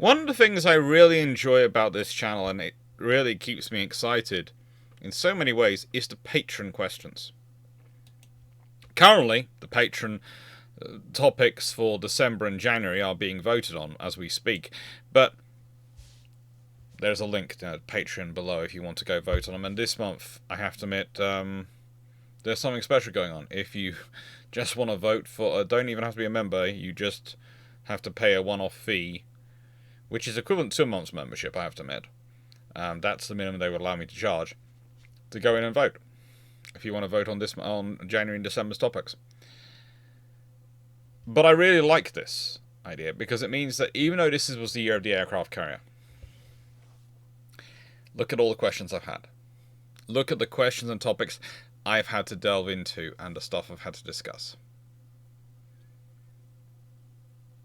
One of the things I really enjoy about this channel, and it really keeps me excited in so many ways, is the patron questions. Currently, the patron topics for December and January are being voted on as we speak, but there's a link to Patreon below if you want to go vote on them. And this month, I have to admit, there's something special going on. If you just want to vote for, don't even have to be a member, you just have to pay a one-off fee, which is equivalent to a month's membership, I have to admit. That's the minimum they would allow me to charge to go in and vote. If you want to vote on January and December's topics. But I really like this idea because it means that even though this was the year of the aircraft carrier, look at all the questions I've had. Look at the questions and topics I've had to delve into and the stuff I've had to discuss.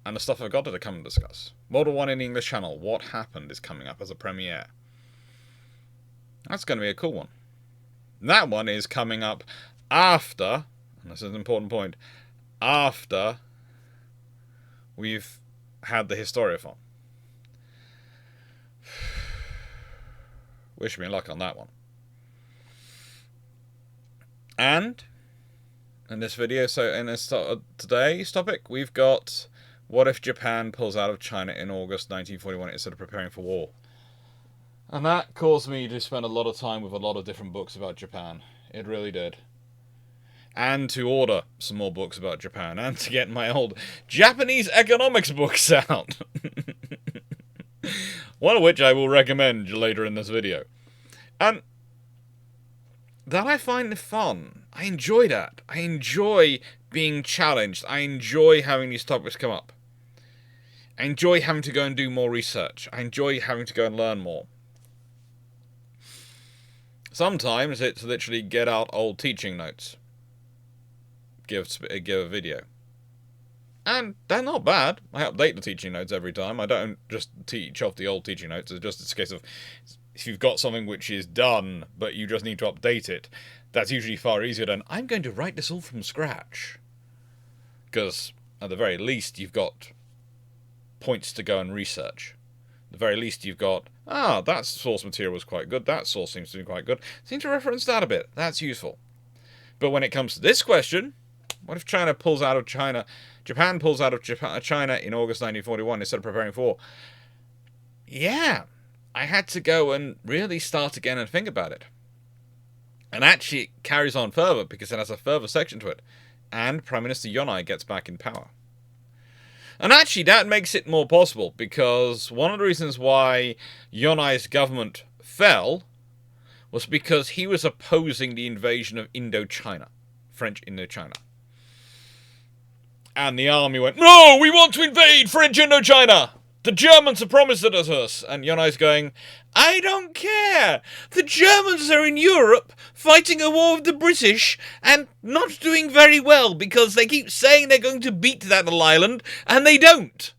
And the stuff I've got to come and discuss. Model 1 in the English channel, What Happened, is coming up as a premiere. That's going to be a cool one. That one is coming up after, and this is an important point, after we've had the Historiathon. Wish me luck on that one. And in this video, so in this today's topic, we've got what if Japan pulls out of China in August 1941 instead of preparing for war. And that caused me to spend a lot of time with a lot of different books about Japan. It really did. And to order some more books about Japan, and to get my old Japanese economics books out. One of which I will recommend later in this video. And that I find fun. I enjoy that. I enjoy being challenged. I enjoy having these topics come up. I enjoy having to go and do more research. I enjoy having to go and learn more. Sometimes it's literally get out old teaching notes. Give a video. And they're not bad. I update the teaching notes every time. I don't just teach off the old teaching notes. It's just a case of, if you've got something which is done, but you just need to update it, that's usually far easier than, I'm going to write this all from scratch. Because, at the very least, you've got points to go and research. At the very least, you've got, that source material was quite good, that source seems to be quite good. Seem to reference that a bit. That's useful. But when it comes to this question, what if Japan pulls out of China in August 1941 instead of preparing for war? Yeah, I had to go and really start again and think about it. And actually, it carries on further because it has a further section to it. And Prime Minister Yonai gets back in power. And actually, that makes it more possible because one of the reasons why Yonai's government fell was because he was opposing the invasion of Indochina, French Indochina. And the army went, no, we want to invade French Indochina! The Germans have promised it to us. And Yonai's going, I don't care. The Germans are in Europe fighting a war with the British and not doing very well because they keep saying they're going to beat that little island and they don't.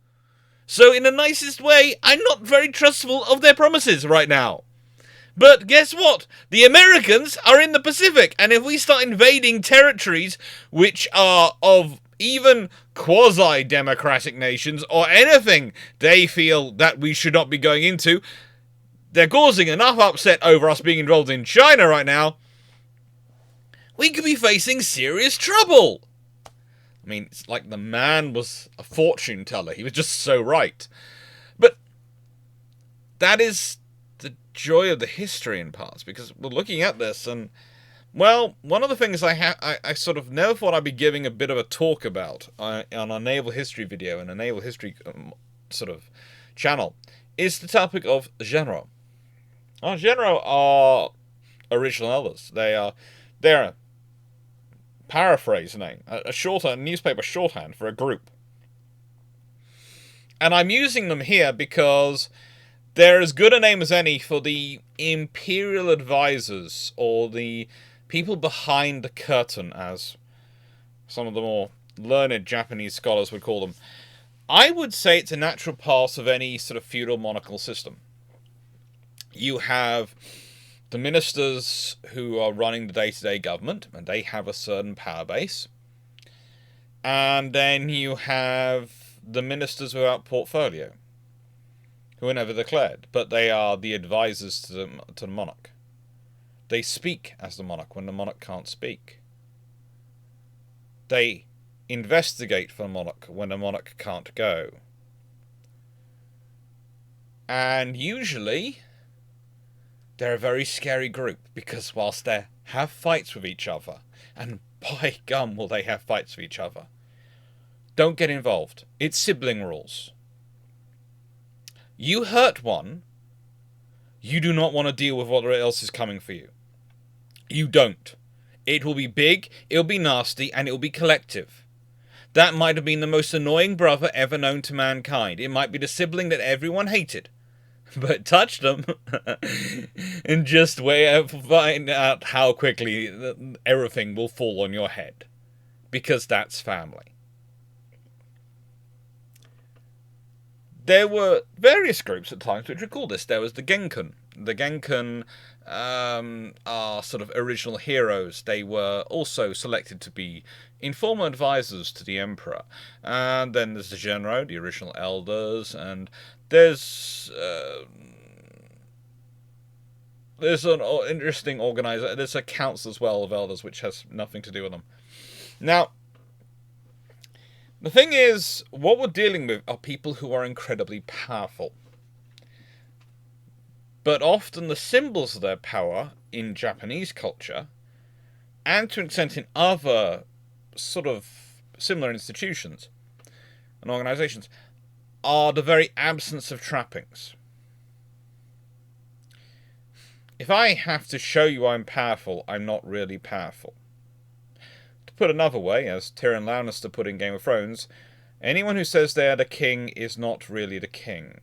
So in the nicest way, I'm not very trustful of their promises right now. But guess what? The Americans are in the Pacific, and if we start invading territories which are of even quasi-democratic nations or anything they feel that we should not be going into, they're causing enough upset over us being involved in China right now, we could be facing serious trouble. I mean, it's like the man was a fortune teller. He was just so right. But that is the joy of the history in parts, because we're looking at this and, well, one of the things I sort of never thought I'd be giving a bit of a talk about on a naval history video and a naval history sort of channel is the topic of Genro. Genro are original elders. They're a paraphrase name, a newspaper shorthand for a group. And I'm using them here because they're as good a name as any for the imperial advisors, or the people behind the curtain, as some of the more learned Japanese scholars would call them. I would say it's a natural part of any sort of feudal monarchical system. You have the ministers who are running the day-to-day government, and they have a certain power base. And then you have the ministers without portfolio. who are never declared, but they are the advisors to the monarch. They speak as the monarch when the monarch can't speak. They investigate for the monarch when the monarch can't go. And usually, they're a very scary group, because whilst they have fights with each other, and by gum will they have fights with each other, don't get involved. It's sibling rules. You hurt one, you do not want to deal with what else is coming for you. You don't. It will be big, it'll be nasty, and it'll be collective. That might have been the most annoying brother ever known to mankind. It might be the sibling that everyone hated. But touch them, and just find out how quickly everything will fall on your head. Because that's family. There were various groups at times which recall this. There was the Genkan. The Genkan are sort of original heroes. They were also selected to be informal advisors to the emperor. And then there's the Genro, the original elders, and there's an interesting organizer. There's a council as well of elders, which has nothing to do with them. Now, the thing is, what we're dealing with are people who are incredibly powerful. But often the symbols of their power in Japanese culture, and to an extent in other sort of similar institutions and organizations, are the very absence of trappings. If I have to show you I'm powerful, I'm not really powerful. To put another way, as Tyrion Lannister put in Game of Thrones, anyone who says they are the king is not really the king.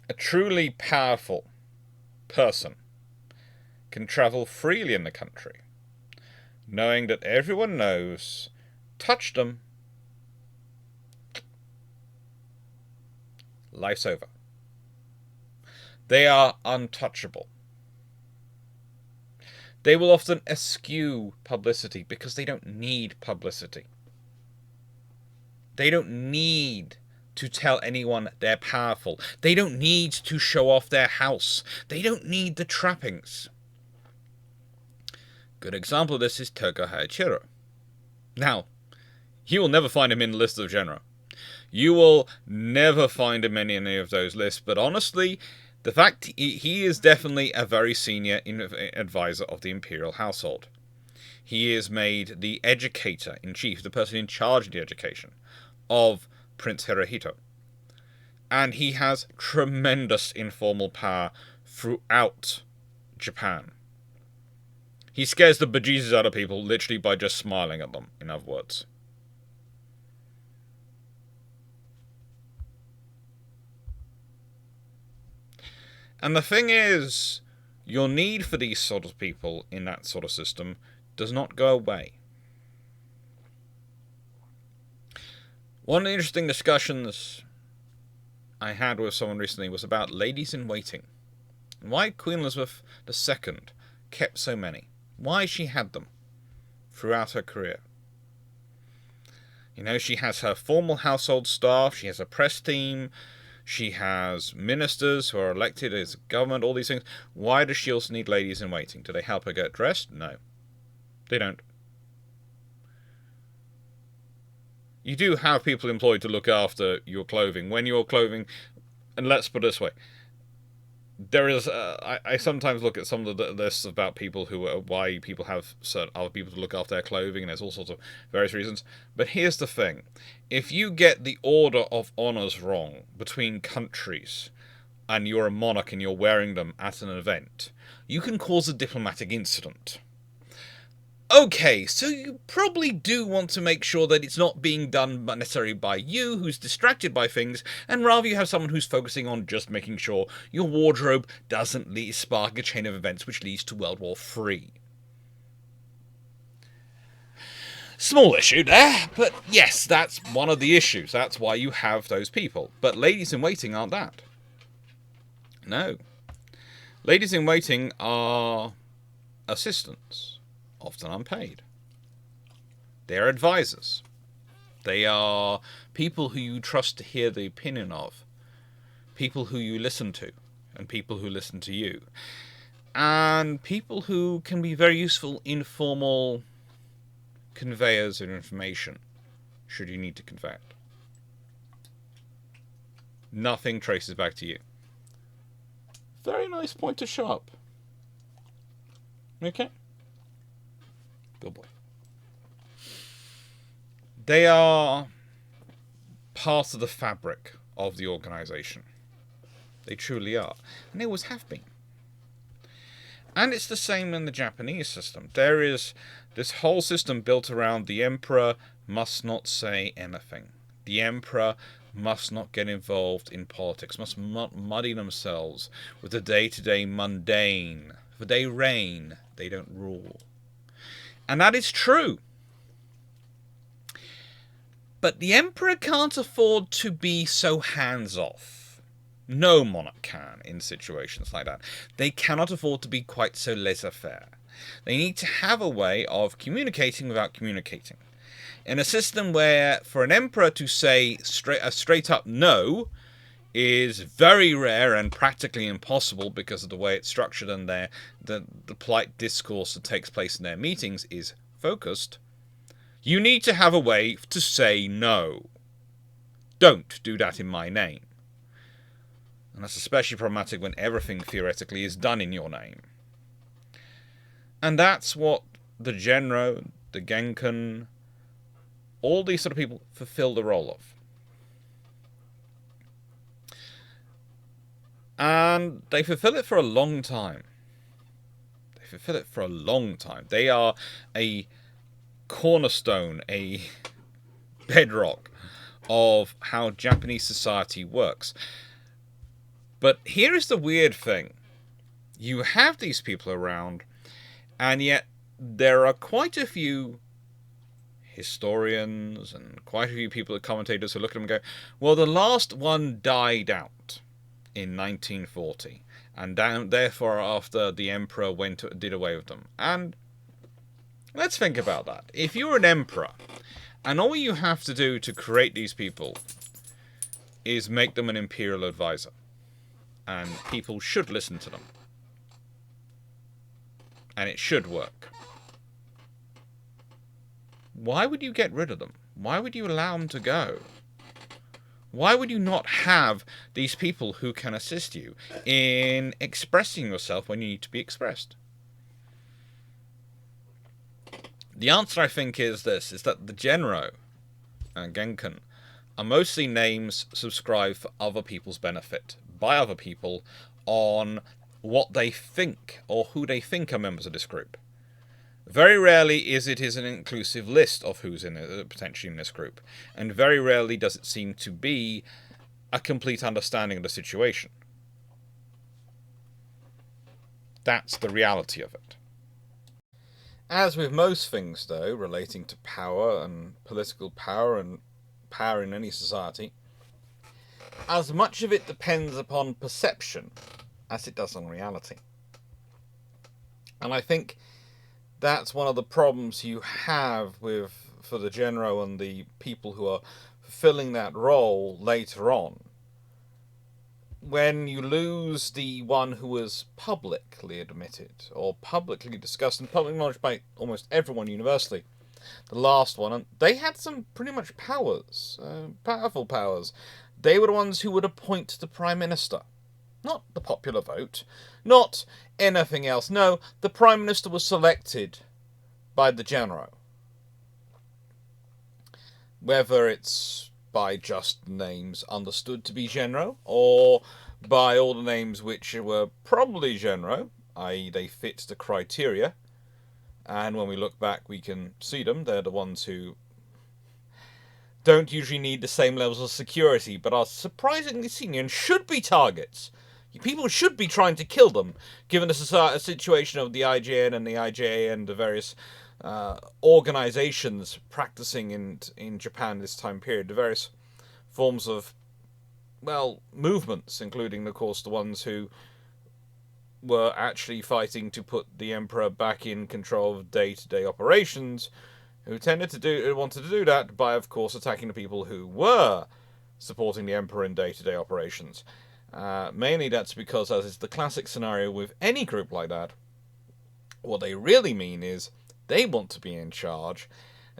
A truly powerful person can travel freely in the country, knowing that everyone knows, touch them, life's over. They are untouchable. They will often eschew publicity because they don't need publicity. They don't need to tell anyone they're powerful. They don't need to show off their house. They don't need the trappings. Good example of this is Togo Haichiro. Now, you will never find him in the list of genera. You will never find him in any of those lists, but honestly, the fact he is definitely a very senior advisor of the imperial household. He is made the educator-in-chief, the person in charge of the education of Prince Hirohito. And he has tremendous informal power throughout Japan. He scares the bejesus out of people literally by just smiling at them, in other words. And the thing is, your need for these sort of people in that sort of system does not go away. One of the interesting discussions I had with someone recently was about ladies in waiting. And why Queen Elizabeth II kept so many. Why she had them throughout her career. You know, she has her formal household staff, she has a press team, she has ministers who are elected as government, all these things. Why does she also need ladies in waiting? Do they help her get dressed? No. They don't. You do have people employed to look after your clothing. When your clothing... And let's put it this way. There is... I sometimes look at some of the lists about people who... why people have certain other people to look after their clothing, and there's all sorts of various reasons. But here's the thing. If you get the order of honours wrong between countries, and you're a monarch and you're wearing them at an event, you can cause a diplomatic incident. Okay, so you probably do want to make sure that it's not being done necessarily by you, who's distracted by things, and rather you have someone who's focusing on just making sure your wardrobe doesn't spark a chain of events which leads to World War III. Small issue there, but yes, that's one of the issues. That's why you have those people. But ladies in waiting aren't that. No. Ladies in waiting are assistants. Often unpaid. They're advisors. They are people who you trust to hear the opinion of, people who you listen to, and people who listen to you, and people who can be very useful informal conveyors of information, should you need to convey it. Nothing traces back to you. Very nice point to show up. Okay? Good boy. They are part of the fabric of the organization. They truly are. And they always have been. And it's the same in the Japanese system. There is this whole system built around the emperor must not say anything. The emperor must not get involved in politics, must not muddy themselves with the day-to-day mundane. For they reign, they don't rule. And that is true. But the emperor can't afford to be so hands-off. No monarch can in situations like that. They cannot afford to be quite so laissez-faire. They need to have a way of communicating without communicating. In a system where for an emperor to say a straight-up no is very rare and practically impossible because of the way it's structured and the polite discourse that takes place in their meetings is focused, you need to have a way to say no. Don't do that in my name. And that's especially problematic when everything theoretically is done in your name. And that's what the Genro, the Genkan, all these sort of people fulfill the role of. And they fulfill it for a long time. They are a cornerstone, a bedrock of how Japanese society works. But here is the weird thing. You have these people around, and yet there are quite a few historians and quite a few people, commentators, who look at them and go, well, the last one died out in 1940, and therefore after the emperor did away with them. And let's think about that. If you're an emperor, and all you have to do to create these people is make them an imperial advisor, and people should listen to them, and it should work, why would you get rid of them? Why would you allow them to go? Why would you not have these people who can assist you in expressing yourself when you need to be expressed? The answer, I think, is this, is that the Genro and Genkan are mostly names subscribed for other people's benefit, by other people, on what they think, or who they think are members of this group. Very rarely is it an inclusive list of who's potentially in this group, and very rarely does it seem to be a complete understanding of the situation. That's the reality of it. As with most things, though, relating to power and political power and power in any society, as much of it depends upon perception as it does on reality. And I think that's one of the problems you have for the Genro and the people who are fulfilling that role later on. When you lose the one who was publicly admitted, or publicly discussed, and publicly acknowledged by almost everyone universally, the last one, and they had some pretty much powers, powerful powers. They were the ones who would appoint the Prime Minister. Not the popular vote, not anything else. No, the Prime Minister was selected by the Genro. Whether it's by just names understood to be Genro, or by all the names which were probably Genro, i.e. they fit the criteria, and when we look back we can see them. They're the ones who don't usually need the same levels of security, but are surprisingly senior and should be targets. People should be trying to kill them, given the situation of the IJN and the IJA and the various organizations practicing in Japan this time period. The various forms of, movements, including, of course, the ones who were actually fighting to put the emperor back in control of day-to-day operations, who wanted to do that by, of course, attacking the people who were supporting the Emperor in day-to-day operations. Mainly that's because, as is the classic scenario with any group like that, what they really mean is they want to be in charge.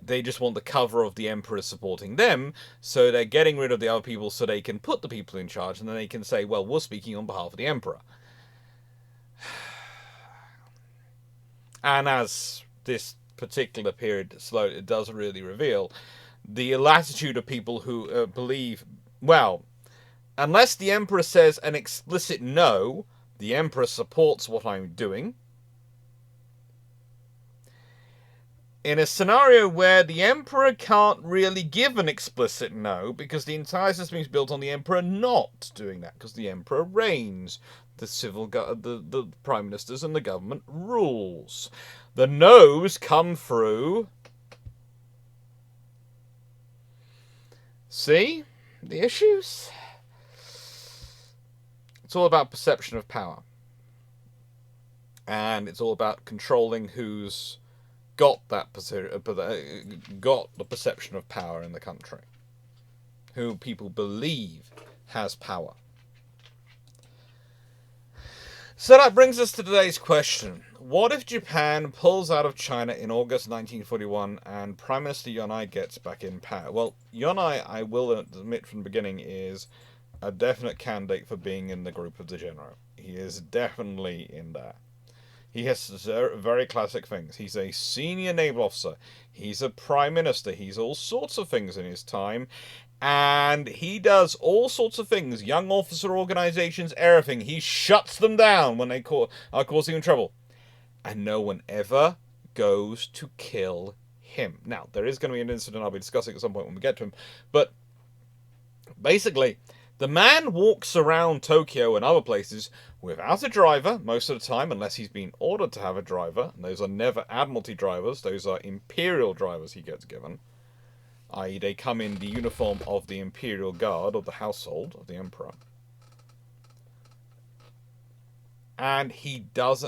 They just want the cover of the Emperor supporting them, so they're getting rid of the other people so they can put the people in charge, and then they can say, well, we're speaking on behalf of the Emperor. And as this particular period slowly does really reveal, the latitude of people who believe, well, unless the Emperor says an explicit no, the Emperor supports what I'm doing. In a scenario where the Emperor can't really give an explicit no, because the entire system is built on the Emperor not doing that, because the Emperor reigns, the Prime Ministers and the government rules. The no's come through. See the issues? It's all about perception of power. And it's all about controlling who's got the perception of power in the country. Who people believe has power. So that brings us to today's question. What if Japan pulls out of China in August 1941 and Prime Minister Yonai gets back in power? Well, Yonai, I will admit from the beginning, is a definite candidate for being in the group of the general. He is definitely in there. He has very classic things. He's a senior naval officer. He's a prime minister. He's all sorts of things in his time. And he does all sorts of things. Young officer organizations, everything. He shuts them down when they are causing him trouble. And no one ever goes to kill him. Now, there is going to be an incident I'll be discussing at some point when we get to him. But basically, the man walks around Tokyo and other places without a driver most of the time, unless he's been ordered to have a driver. And those are never Admiralty drivers. Those are Imperial drivers he gets given. I.e., they come in the uniform of the Imperial Guard, or the household of the Emperor. And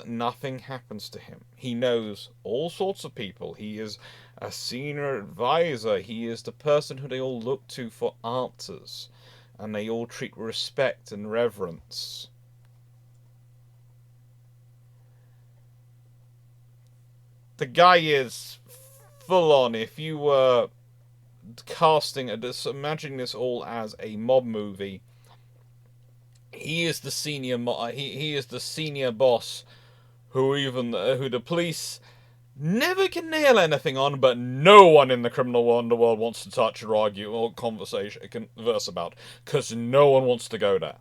nothing happens to him. He knows all sorts of people. He is a senior advisor. He is the person who they all look to for answers. And they all treat with respect and reverence. The guy is full on. If you were casting this, imagining this all as a mob movie, he is the senior. He is the senior boss, who the police never can nail anything on, but no one in the criminal underworld wants to touch or argue or converse about, because no one wants to go there.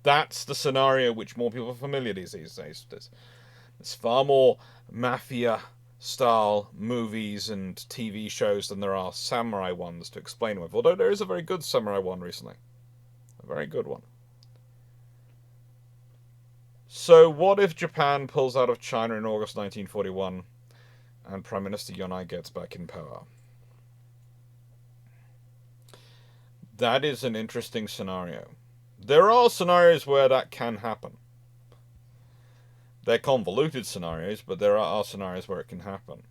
That's the scenario which more people are familiar these days. There's far more mafia-style movies and TV shows than there are samurai ones to explain with, although there is a very good samurai one recently. A very good one. So what if Japan pulls out of China in August 1941 and Prime Minister Yonai gets back in power? That is an interesting scenario. There are scenarios where that can happen. They're convoluted scenarios, but there are scenarios where it can happen.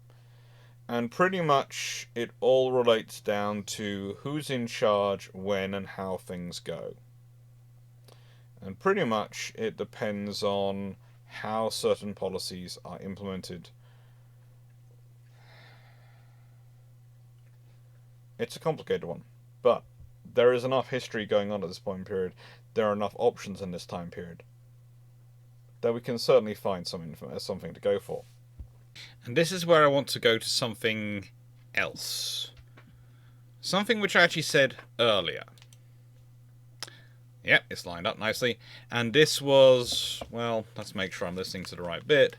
And pretty much it all relates down to who's in charge, when, and how things go. And pretty much it depends on how certain policies are implemented. It's a complicated one, but there is enough history going on at this point in period. There are enough options in this time period that we can certainly find something to go for. And this is where I want to go to something else. Something which I actually said earlier. Yep, it's lined up nicely. And this was, well, let's make sure I'm listening to the right bit.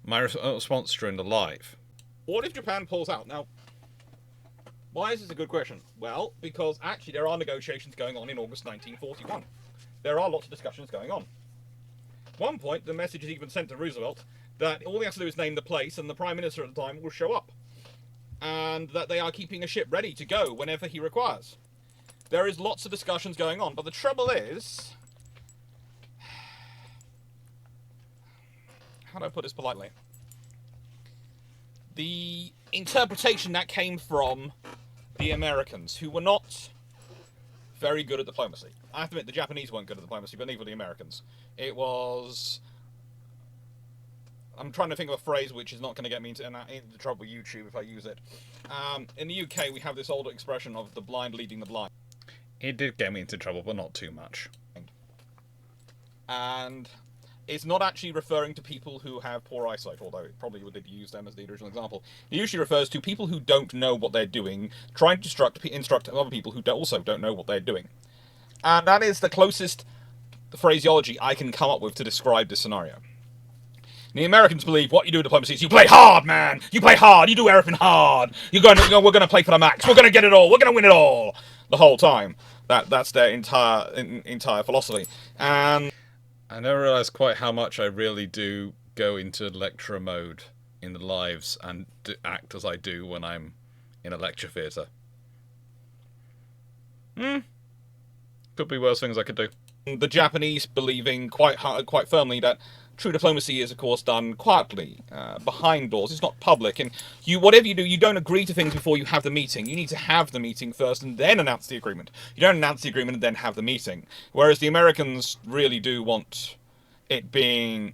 My response during the live. What if Japan pulls out? Now, why is this a good question? Well, because actually there are negotiations going on in August 1941. There are lots of discussions going on. At one point, the message is even sent to Roosevelt that all he has to do is name the place and the Prime Minister at the time will show up. And that they are keeping a ship ready to go whenever he requires. There is lots of discussions going on, but the trouble is... How do I put this politely? the interpretation that came from the Americans, who were not very good at diplomacy. I have to admit, the Japanese weren't good at diplomacy, but neither were the Americans. It was... I'm trying to think of a phrase which is not going to get me into trouble with YouTube if I use it. In the UK, we have this old expression of the blind leading the blind. It did get me into trouble, but not too much. And it's not actually referring to people who have poor eyesight, although it probably did use them as the original example. It usually refers to people who don't know what they're doing, trying to instruct other people who also don't know what they're doing. And that is the closest phraseology I can come up with to describe this scenario. The Americans believe what you do in diplomacy is you play hard, man. You play hard. You do everything hard. We're going to play for the max. We're going to get it all. We're going to win it all. The whole time. That's their entire philosophy. And I never realised quite how much I really do go into lecturer mode in the lives and act as I do when I'm in a lecture theatre. Could be worse things I could do. The Japanese believing quite firmly that true diplomacy is, of course, done quietly, behind doors. It's not public, and whatever you do, you don't agree to things before you have the meeting. You need to have the meeting first and then announce the agreement. You don't announce the agreement and then have the meeting. Whereas the Americans really do want it being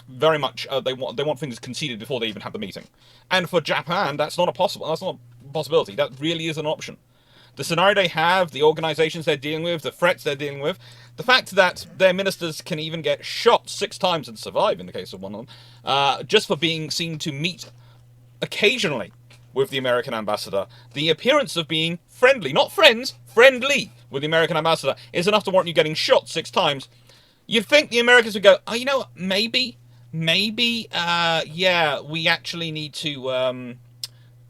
very much they want things conceded before they even have the meeting. And for Japan, that's not a possibility. That really is an option. The scenario they have, the organizations they're dealing with, the threats they're dealing with, the fact that their ministers can even get shot 6 times and survive in the case of one of them, just for being seen to meet occasionally with the American ambassador, the appearance of being friendly, not friends, friendly with the American ambassador is enough to warrant you getting shot 6 times. You'd think the Americans would go, oh, you know what, maybe, yeah, we actually need to,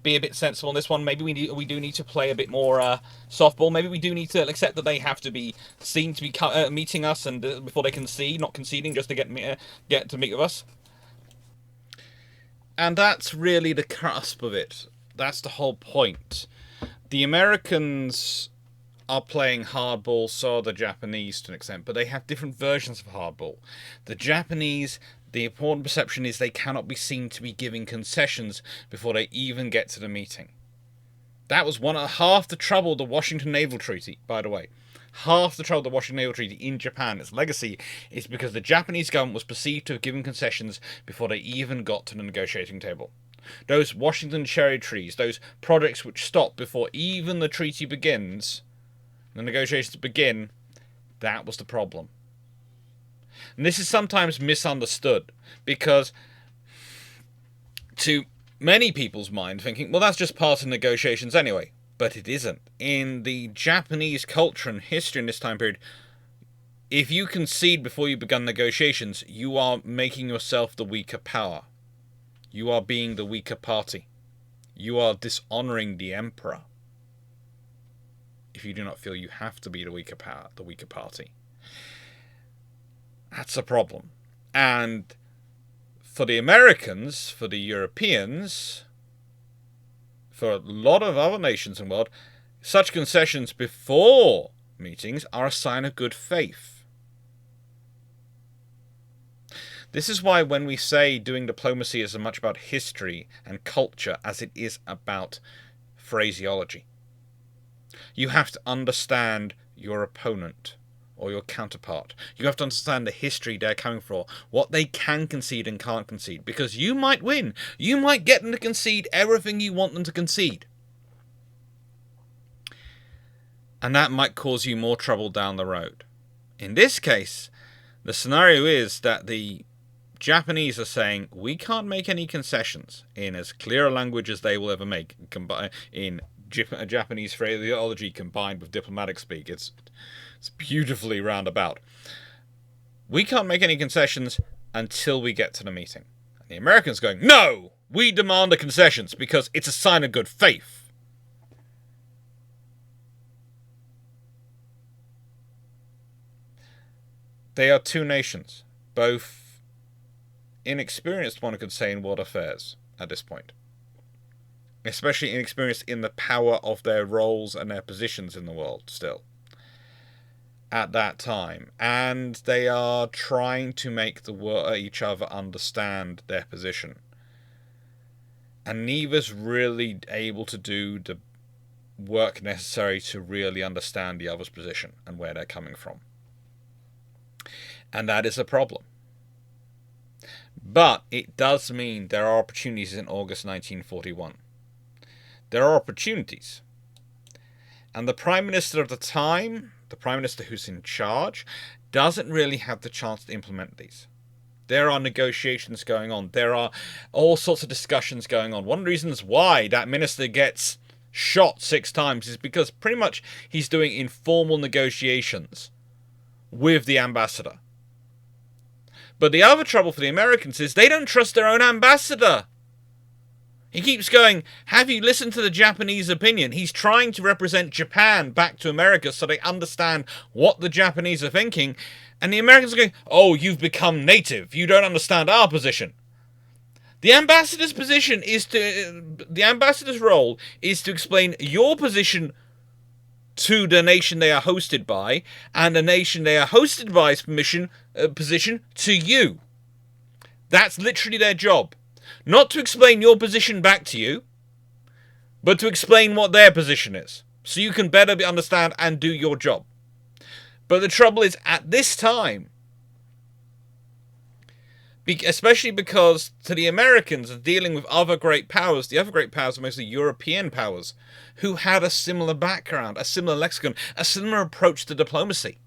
be a bit sensible on this one. Maybe we do need to play a bit more softball. Maybe we do need to accept that they have to be seen to be meeting us and before they concede, not conceding just to get to meet with us. And that's really the cusp of it. That's the whole point. The Americans are playing hardball, so are the Japanese to an extent, but they have different versions of hardball. The Japanese, the important perception is they cannot be seen to be giving concessions before they even get to the meeting. That was half the trouble of the Washington Naval Treaty, by the way. Half the trouble of the Washington Naval Treaty in Japan, its legacy, is because the Japanese government was perceived to have given concessions before they even got to the negotiating table. Those Washington cherry trees, those projects which stop before even the treaty begins, the negotiations begin, that was the problem. And this is sometimes misunderstood because to many people's mind thinking, well, that's just part of negotiations anyway. But it isn't. In the Japanese culture and history in this time period, if you concede before you begin negotiations, you are making yourself the weaker power. You are being the weaker party. You are dishonoring the emperor. If you do not feel you have to be the weaker power, the weaker party. That's a problem. And for the Americans, for the Europeans, for a lot of other nations in the world, such concessions before meetings are a sign of good faith. This is why when we say doing diplomacy is as much about history and culture as it is about phraseology. You have to understand your opponent or your counterpart. You have to understand the history they're coming for, what they can concede and can't concede, because you might win. You might get them to concede everything you want them to concede. And that might cause you more trouble down the road. In this case, the scenario is that the Japanese are saying, we can't make any concessions in as clear a language as they will ever make, in Japanese phraseology combined with diplomatic speak. It's beautifully roundabout. We can't make any concessions until we get to the meeting. And the Americans going, no! We demand the concessions because it's a sign of good faith. They are two nations, both inexperienced, one could say, in world affairs at this point. Especially inexperienced in the power of their roles and their positions in the world still. At that time, and they are trying to make each other understand their position. And neither's really able to do the work necessary to really understand the other's position and where they're coming from. And that is a problem. But it does mean there are opportunities in August 1941. There are opportunities. And the Prime Minister of the time, the Prime Minister who's in charge, doesn't really have the chance to implement these. There are negotiations going on. There are all sorts of discussions going on. One of the reasons why that minister gets shot 6 times is because pretty much he's doing informal negotiations with the ambassador. But the other trouble for the Americans is they don't trust their own ambassador. He keeps going, have you listened to the Japanese opinion? He's trying to represent Japan back to America so they understand what the Japanese are thinking. And the Americans are going, oh, you've become native. You don't understand our position. The ambassador's position is the ambassador's role is to explain your position to the nation they are hosted by, and the nation they are hosted by's position to you. That's literally their job. Not to explain your position back to you, but to explain what their position is, so you can better understand and do your job. But the trouble is, at this time, especially because to the Americans dealing with other great powers, the other great powers are mostly European powers, who had a similar background, a similar lexicon, a similar approach to diplomacy,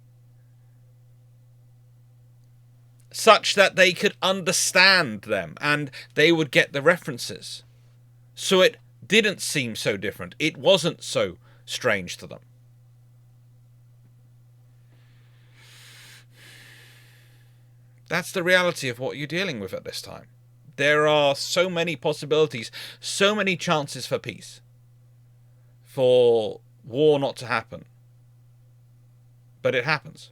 such that they could understand them and they would get the references. So it didn't seem so different. It wasn't so strange to them. That's the reality of what you're dealing with at this time. There are so many possibilities, so many chances for peace, for war not to happen. But it happens.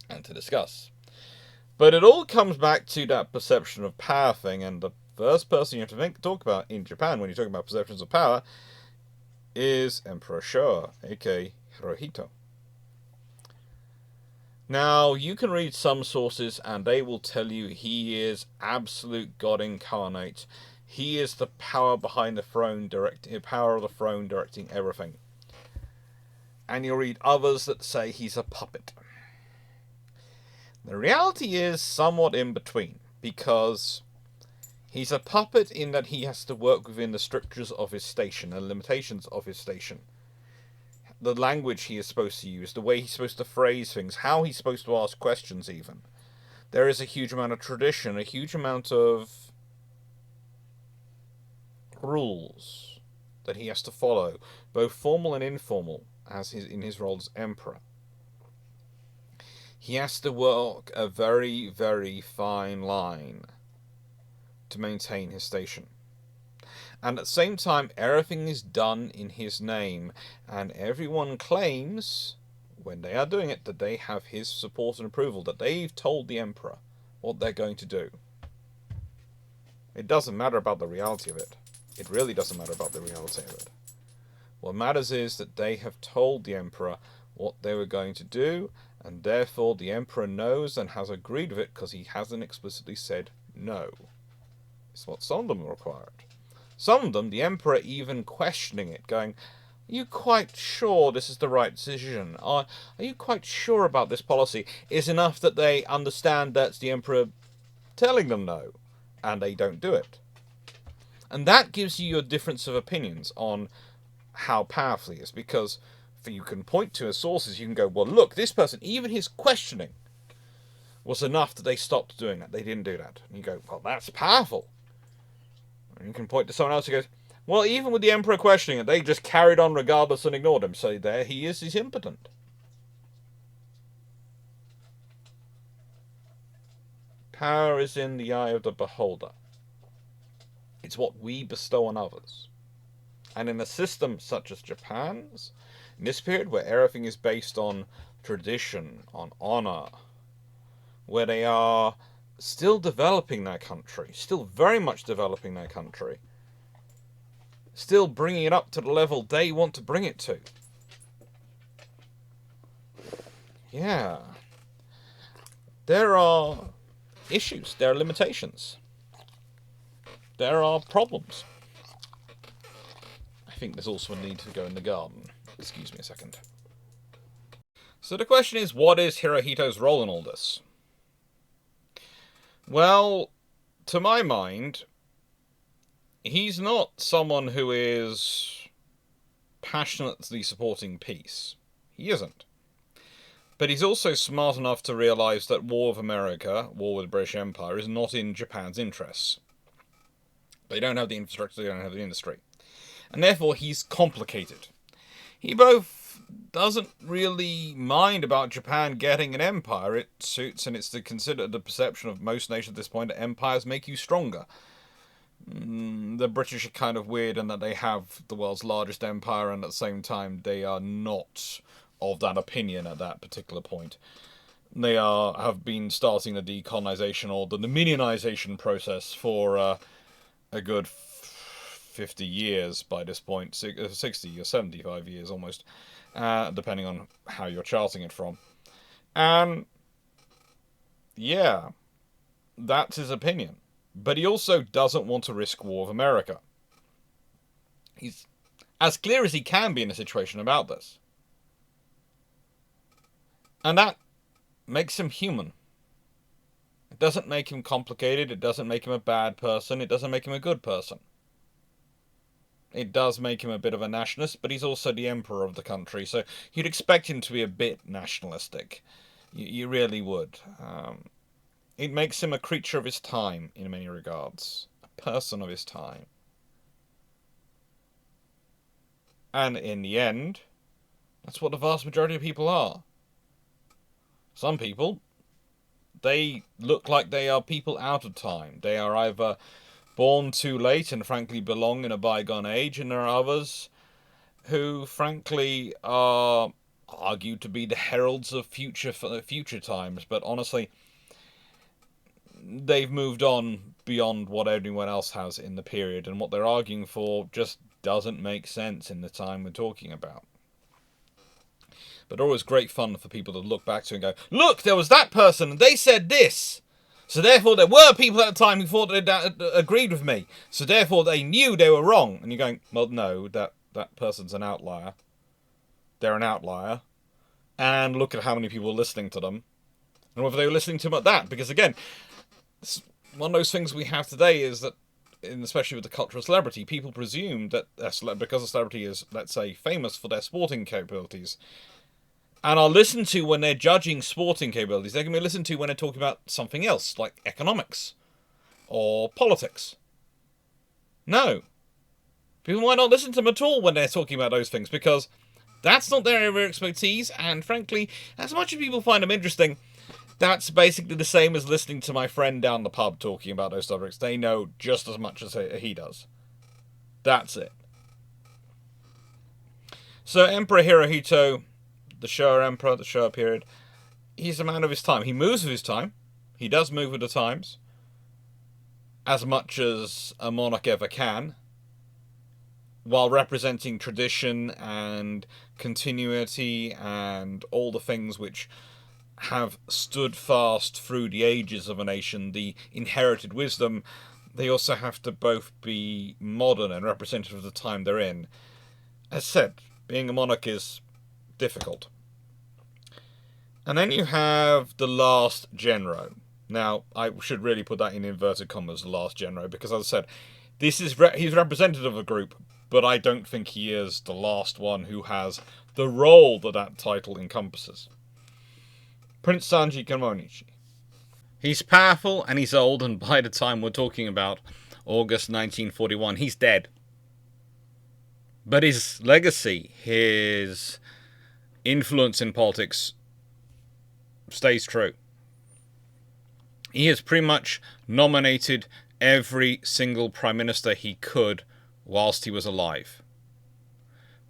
And to discuss. But it all comes back to that perception of power thing, and the first person you have to talk about in Japan when you're talking about perceptions of power is Emperor Showa, aka Hirohito. Now, you can read some sources and they will tell you he is absolute God incarnate. He is the power behind the throne, power of the throne directing everything. And you'll read others that say he's a puppet. The reality is somewhat in between, because he's a puppet in that he has to work within the strictures of his station and limitations of his station. The language he is supposed to use, the way he's supposed to phrase things, how he's supposed to ask questions even. There is a huge amount of tradition, a huge amount of rules that he has to follow, both formal and informal, in his role as emperor. He has to walk a very, very fine line to maintain his station. And at the same time, everything is done in his name, and everyone claims, when they are doing it, that they have his support and approval, that they've told the emperor what they're going to do. It doesn't matter about the reality of it. It really doesn't matter about the reality of it. What matters is that they have told the emperor what they were going to do, and therefore the emperor knows and has agreed with it because he hasn't explicitly said no. It's what some of them required. Some of them, the emperor even questioning it, going, are you quite sure this is the right decision? Are you quite sure about this policy? Is enough that they understand that's the emperor telling them no, and they don't do it. And that gives you your difference of opinions on how powerful he is, because you can point to his sources, you can go, well, look, this person, even his questioning was enough that they stopped doing that. They didn't do that. And you go, well, that's powerful. And you can point to someone else who goes, well, even with the emperor questioning it, they just carried on regardless and ignored him. So there he is, he's impotent. Power is in the eye of the beholder. It's what we bestow on others. And in a system such as Japan's, in this period where everything is based on tradition, on honor, where they are still developing their country, still very much developing their country, still bringing it up to the level they want to bring it to. Yeah. There are issues, there are limitations. there are problems. I think there's also a need to go in the garden. Excuse me a second. So the question is, what is Hirohito's role in all this? Well, to my mind, he's not someone who is passionately supporting peace. He isn't. But he's also smart enough to realise that war with America, war with the British Empire, is not in Japan's interests. They don't have the infrastructure, they don't have the industry. And therefore he's complicated. He both doesn't really mind about Japan getting an empire. It suits, and it's to consider the perception of most nations at this point that empires make you stronger. The British are kind of weird in that they have the world's largest empire, and at the same time they are not of that opinion at that particular point. They have been starting the decolonization or the dominionization process for a good 50 years by this point, 60 or 75 years almost, depending on how you're charting it from. And yeah, that's his opinion. But he also doesn't want to risk war with America. He's as clear as he can be in a situation about this. And that makes him human. It doesn't make him complicated, it doesn't make him a bad person, it doesn't make him a good person. It does make him a bit of a nationalist, but he's also the emperor of the country, so you'd expect him to be a bit nationalistic. You really would. It makes him a creature of his time, in many regards. A person of his time. And in the end, that's what the vast majority of people are. Some people, they look like they are people out of time. They are either born too late and frankly belong in a bygone age, and there are others who frankly are argued to be the heralds of future times, but honestly they've moved on beyond what anyone else has in the period, and what they're arguing for just doesn't make sense in the time we're talking about. But always great fun for people to look back to and go, look, there was that person and they said this. So therefore there were people at the time who thought they agreed with me. So therefore they knew they were wrong. And you're going, well, no, that person's an outlier. They're an outlier. And look at how many people are listening to them. And whether they were listening to them at that. Because again, one of those things we have today is that, especially with the cultural celebrity, people presume that because a celebrity is, let's say, famous for their sporting capabilities, and are listened to when they're judging sporting capabilities, they're going to be listened to when they're talking about something else, like economics or politics. No. People might not listen to them at all when they're talking about those things, because that's not their area of expertise, and frankly, as much as people find them interesting, that's basically the same as listening to my friend down the pub talking about those subjects. They know just as much as he does. That's it. So Emperor Hirohito, the Showa Emperor, the Showa period, he's a man of his time. He moves with his time. He does move with the times. As much as a monarch ever can. While representing tradition and continuity and all the things which have stood fast through the ages of a nation, the inherited wisdom, they also have to both be modern and representative of the time they're in. As said, being a monarch is difficult. And then you have the last Genro. Now, I should really put that in inverted commas, the last Genro, because as I said, he's representative of a group, but I don't think he is the last one who has the role that title encompasses. Prince Sanji Kamonishi. He's powerful and he's old, and by the time we're talking about August 1941, he's dead. But his legacy, his influence in politics stays true. He has pretty much nominated every single prime minister he could whilst he was alive.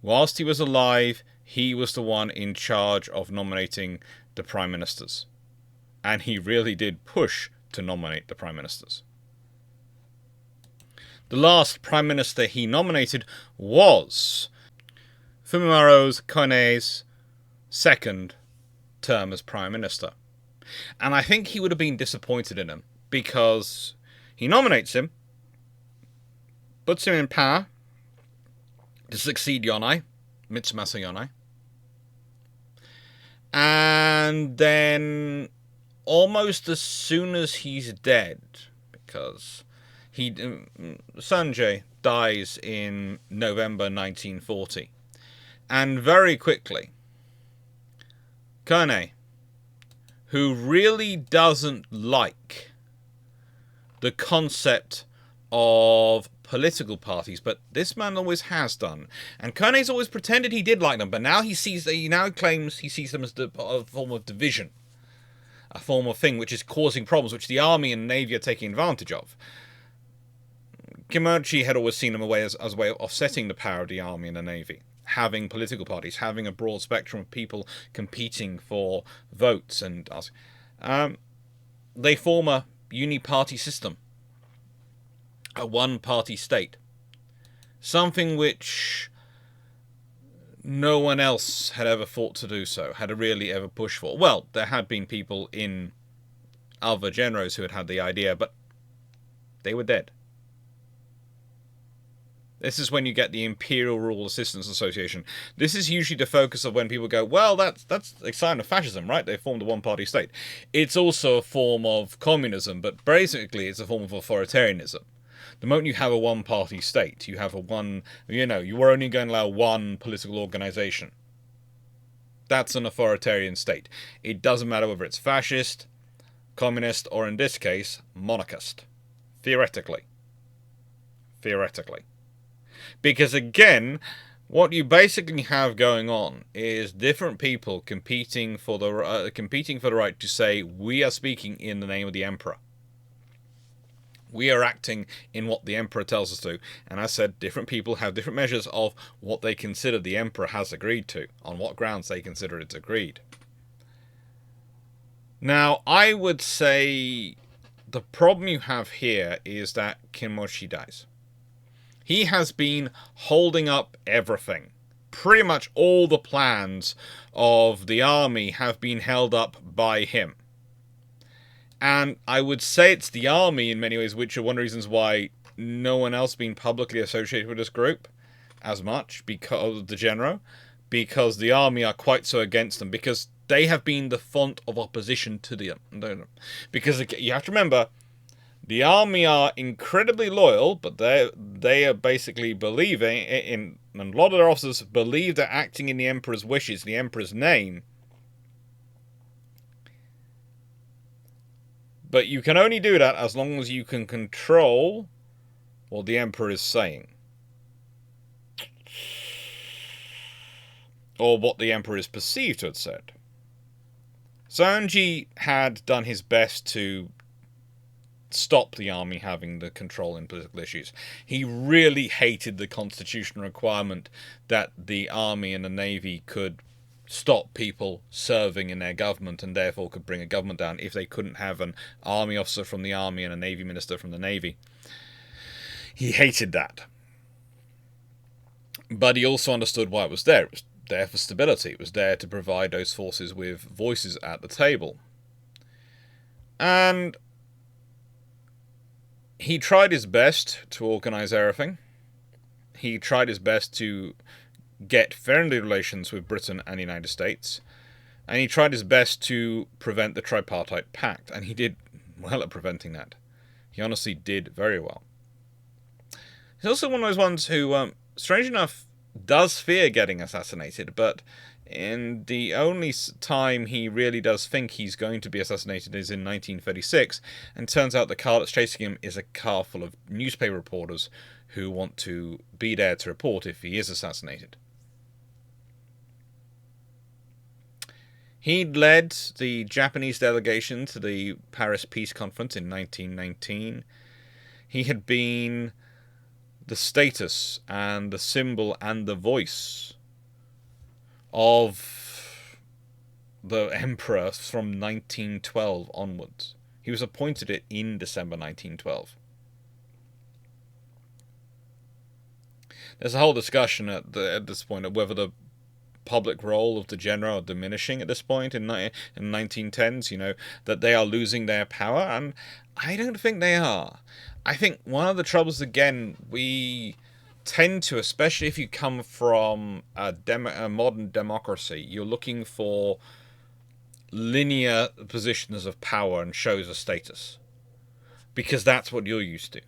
Whilst he was alive, he was the one in charge of nominating the prime ministers. And he really did push to nominate the prime ministers. The last prime minister he nominated was Fumimaro Konoe's second term as prime minister. And I think he would have been disappointed in him, because he nominates him, puts him in power to succeed Yonai, Mitsumasa Yonai. And then, almost as soon as he's dead, because Sanjay dies in November 1940, and very quickly, Konoe, who really doesn't like the concept of political parties, but this man always has done, and Konoe's always pretended he did like them, but now he now claims he sees them as a form of division, a form of thing which is causing problems, which the army and navy are taking advantage of. Kimochi had always seen them as a way of offsetting the power of the army and the navy, having political parties, having a broad spectrum of people competing for votes, and they form a uni-party system, a one-party state, something which no one else had ever thought to do so, had really ever pushed for. Well, there had been people in other genres who had the idea, but they were dead. This is when you get the Imperial Rural Assistance Association. This is usually the focus of when people go, well, that's a sign of fascism, right? They formed a one-party state. It's also a form of communism, but basically it's a form of authoritarianism. The moment you have a one-party state, you have you are only going to allow one political organization. That's an authoritarian state. It doesn't matter whether it's fascist, communist, or in this case, monarchist. Theoretically. Because again, what you basically have going on is different people competing for the right to say, we are speaking in the name of the emperor. We are acting in what the emperor tells us to. And as I said, different people have different measures of what they consider the emperor has agreed to, on what grounds they consider it's agreed. Now, I would say the problem you have here is that Kimochi dies. He has been holding up everything. Pretty much all the plans of the army have been held up by him. And I would say it's the army in many ways, which are one of the reasons why no one else has been publicly associated with this group as much, because of the Genro, because the army are quite so against them, because they have been the font of opposition to them. Because you have to remember, the army are incredibly loyal, but they are basically believing in, and a lot of their officers believe they're acting in the emperor's wishes, the emperor's name. But you can only do that as long as you can control what the emperor is saying, or what the emperor is perceived to have said. Sanji had done his best to stop the army having the control in political issues. He really hated the constitutional requirement that the army and the navy could stop people serving in their government, and therefore could bring a government down if they couldn't have an army officer from the army and a navy minister from the navy. He hated that. But he also understood why it was there. It was there for stability. It was there to provide those forces with voices at the table. And he tried his best to organize everything. He tried his best to get friendly relations with Britain and the United States. And he tried his best to prevent the tripartite pact. And he did well at preventing that. He honestly did very well. He's also one of those ones who, strange enough, does fear getting assassinated, but in the only time he really does think he's going to be assassinated is in 1936, and turns out the car that's chasing him is a car full of newspaper reporters who want to be there to report if he is assassinated. He'd led the Japanese delegation to the Paris Peace Conference in 1919. He had been the status and the symbol and the voice of the emperor from 1912 onwards. He was appointed it in December 1912. There's a whole discussion at this point of whether the public role of the general diminishing at this point in 1910s, that they are losing their power, and I don't think they are. I think one of the troubles, again, we tend to, especially if you come from a modern democracy, you're looking for linear positions of power and shows of status. Because that's what you're used to.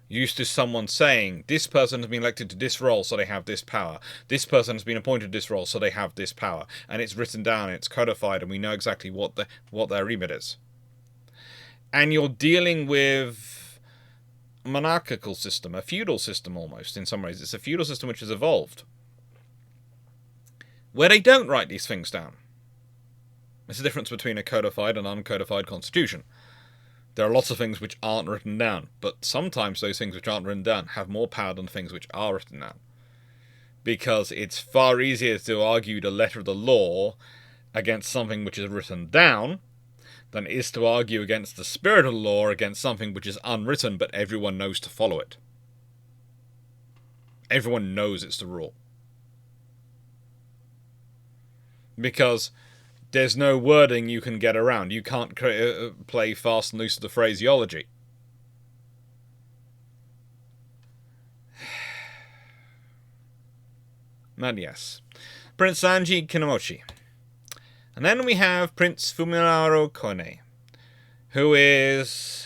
Used to someone saying, this person has been elected to this role, so they have this power. This person has been appointed to this role, so they have this power. And it's written down, it's codified, and we know exactly what their remit is. And you're dealing with a monarchical system, a feudal system almost, in some ways. It's a feudal system which has evolved, where they don't write these things down. There's a difference between a codified and uncodified constitution. There are lots of things which aren't written down, but sometimes those things which aren't written down have more power than things which are written down. Because it's far easier to argue the letter of the law against something which is written down than it is to argue against the spirit of the law against something which is unwritten, but everyone knows to follow it. Everyone knows it's the rule. Because there's no wording you can get around. You can't play fast and loose with the phraseology. And yes, Prince Sanji Kinomochi. And then we have Prince Fumimaro Konoe, who is...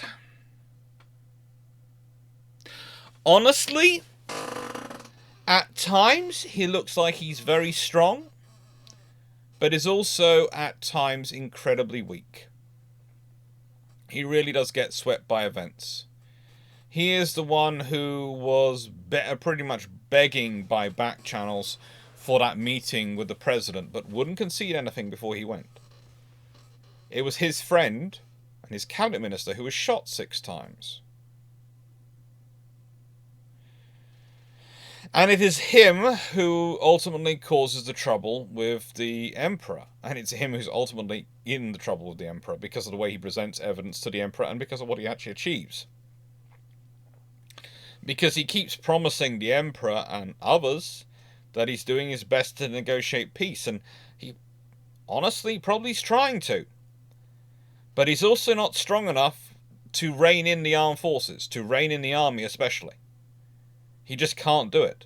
honestly, at times he looks like he's very strong, but is also at times incredibly weak. He really does get swept by events. He is the one who was pretty much begging by back channels for that meeting with the president, but wouldn't concede anything before he went. It was his friend and his cabinet minister who was shot 6 times. And it is him who ultimately causes the trouble with the Emperor. And it's him who's ultimately in the trouble with the Emperor because of the way he presents evidence to the Emperor and because of what he actually achieves. Because he keeps promising the Emperor and others that he's doing his best to negotiate peace. And he honestly probably is trying to. But he's also not strong enough to rein in the armed forces, to rein in the army especially. He just can't do it.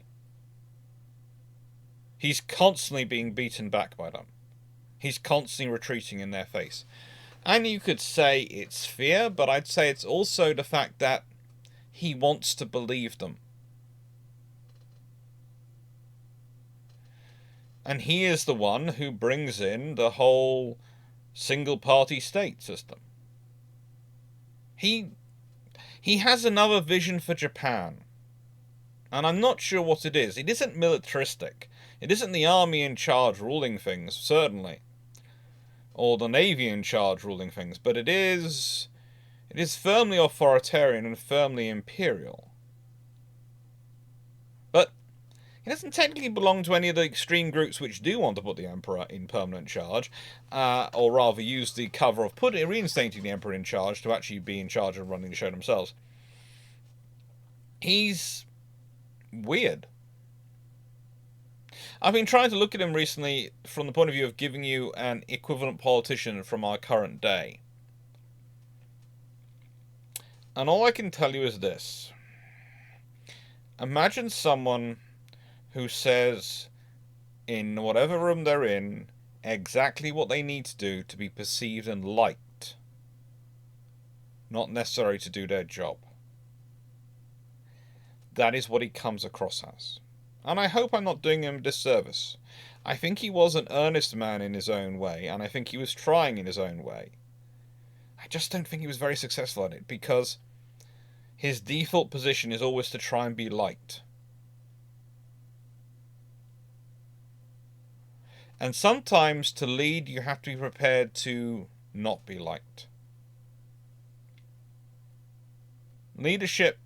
He's constantly being beaten back by them. He's constantly retreating in their face. And you could say it's fear, but I'd say it's also the fact that he wants to believe them. And he is the one who brings in the whole single-party state system. He has another vision for Japan. And I'm not sure what it is. It isn't militaristic. It isn't the army in charge ruling things, certainly. Or the navy in charge ruling things. But it is firmly authoritarian and firmly imperial. But it doesn't technically belong to any of the extreme groups which do want to put the Emperor in permanent charge. Or rather use the cover of reinstating the Emperor in charge to actually be in charge of running the show themselves. He's weird. I've been trying to look at him recently from the point of view of giving you an equivalent politician from our current day. And all I can tell you is this. Imagine someone who says, in whatever room they're in, exactly what they need to do to be perceived and liked. Not necessary to do their job. That is what he comes across as. And I hope I'm not doing him a disservice. I think he was an earnest man in his own way, and I think he was trying in his own way. I just don't think he was very successful at it, because his default position is always to try and be liked. And sometimes to lead, you have to be prepared to not be liked. Leadership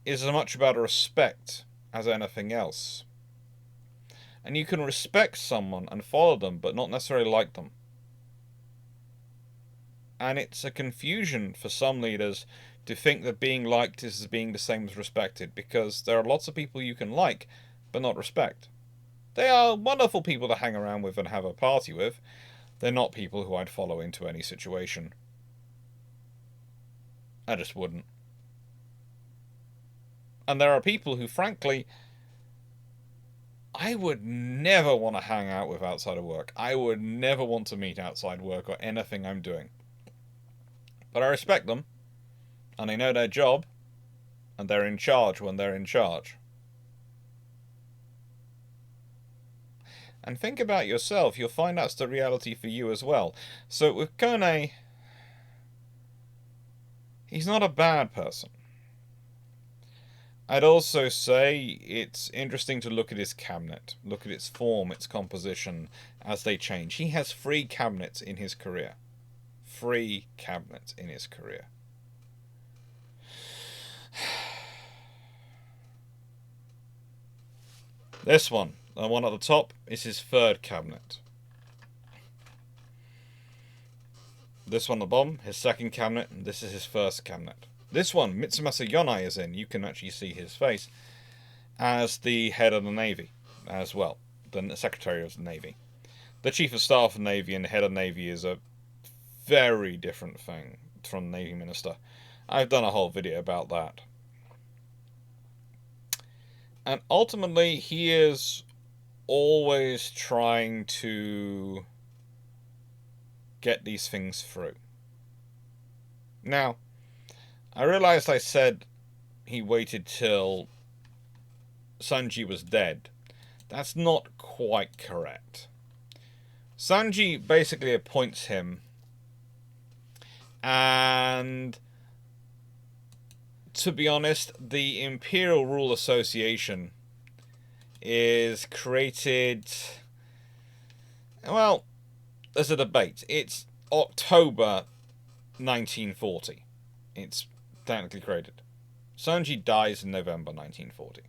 is as much about respect as anything else. And you can respect someone and follow them, but not necessarily like them. And it's a confusion for some leaders to think that being liked is being the same as respected, because there are lots of people you can like, but not respect. They are wonderful people to hang around with and have a party with. They're not people who I'd follow into any situation. I just wouldn't. And there are people who, frankly, I would never want to hang out with outside of work. I would never want to meet outside work or anything I'm doing. But I respect them, and they know their job, and they're in charge when they're in charge. And think about yourself, you'll find that's the reality for you as well. So with Konoe, he's not a bad person. I'd also say it's interesting to look at his cabinet, look at its form, its composition, as they change. He has 3 cabinets in his career. 3 cabinets in his career. This one, the one at the top, is his 3rd cabinet. This one at the bottom, his 2nd cabinet, and this is his 1st cabinet. This one, Mitsumasa Yonai is in, you can actually see his face, as the head of the Navy as well, the Secretary of the Navy. The Chief of Staff of the Navy and the Head of the Navy is a very different thing from the Navy Minister. I've done a whole video about that. And ultimately, he is always trying to get these things through. Now, I realized I said he waited till Sanji was dead. That's not quite correct. Sanji basically appoints him, and to be honest, the Imperial Rule Association is created... Well, there's a debate. It's October 1940. It's technically created. Sanji dies in November 1940.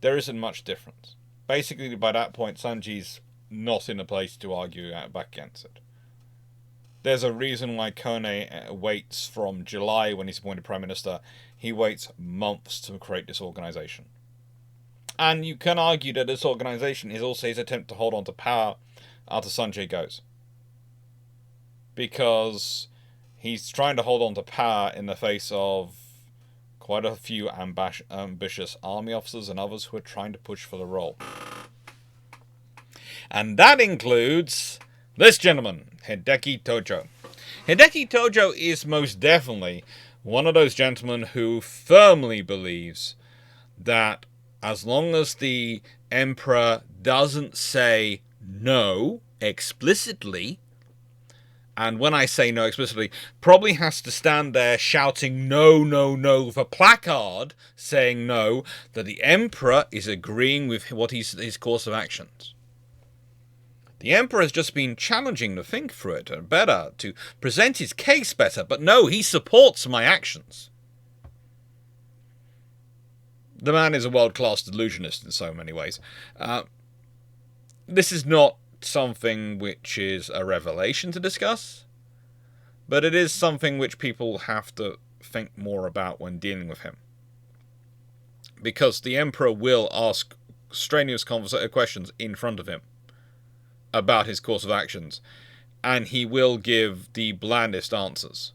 There isn't much difference. Basically, by that point, Sanji's not in a place to argue back against it. There's a reason why Konoe waits from July when he's appointed Prime Minister. He waits months to create this organisation. And you can argue that this organisation is also his attempt to hold on to power after Sanji goes. Because he's trying to hold on to power in the face of quite a few ambitious army officers and others who are trying to push for the role. And that includes this gentleman, Hideki Tojo. Hideki Tojo is most definitely one of those gentlemen who firmly believes that as long as the Emperor doesn't say no explicitly, and when I say no explicitly, probably has to stand there shouting no, no, no with a placard saying no, that the Emperor is agreeing with what his course of actions. The Emperor has just been challenging to think through it better, to present his case better, but no, he supports my actions. The man is a world-class delusionist in so many ways. This is not something which is a revelation to discuss, but it is something which people have to think more about when dealing with him. Because the Emperor will ask strenuous questions in front of him about his course of actions, and he will give the blandest answers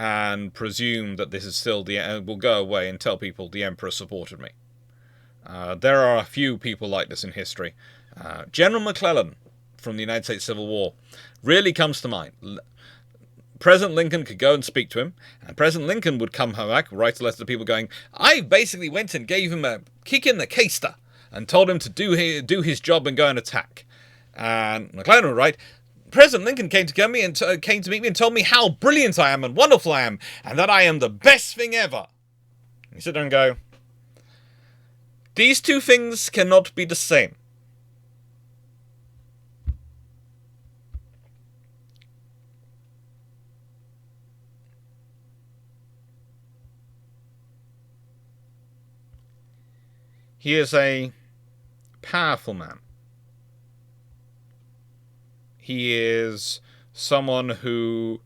and presume that this is still will go away and tell people the Emperor supported me. There are a few people like this in history. General McClellan from the United States Civil War really comes to mind. President Lincoln could go and speak to him, and President Lincoln would come back, write a letter to people going, I basically went and gave him a kick in the keister and told him to do his job and go and attack. And McClellan would write, President Lincoln came to meet me and told me how brilliant I am and wonderful I am, and that I am the best thing ever. You sit there and go, these two things cannot be the same. He is a powerful man. He is someone who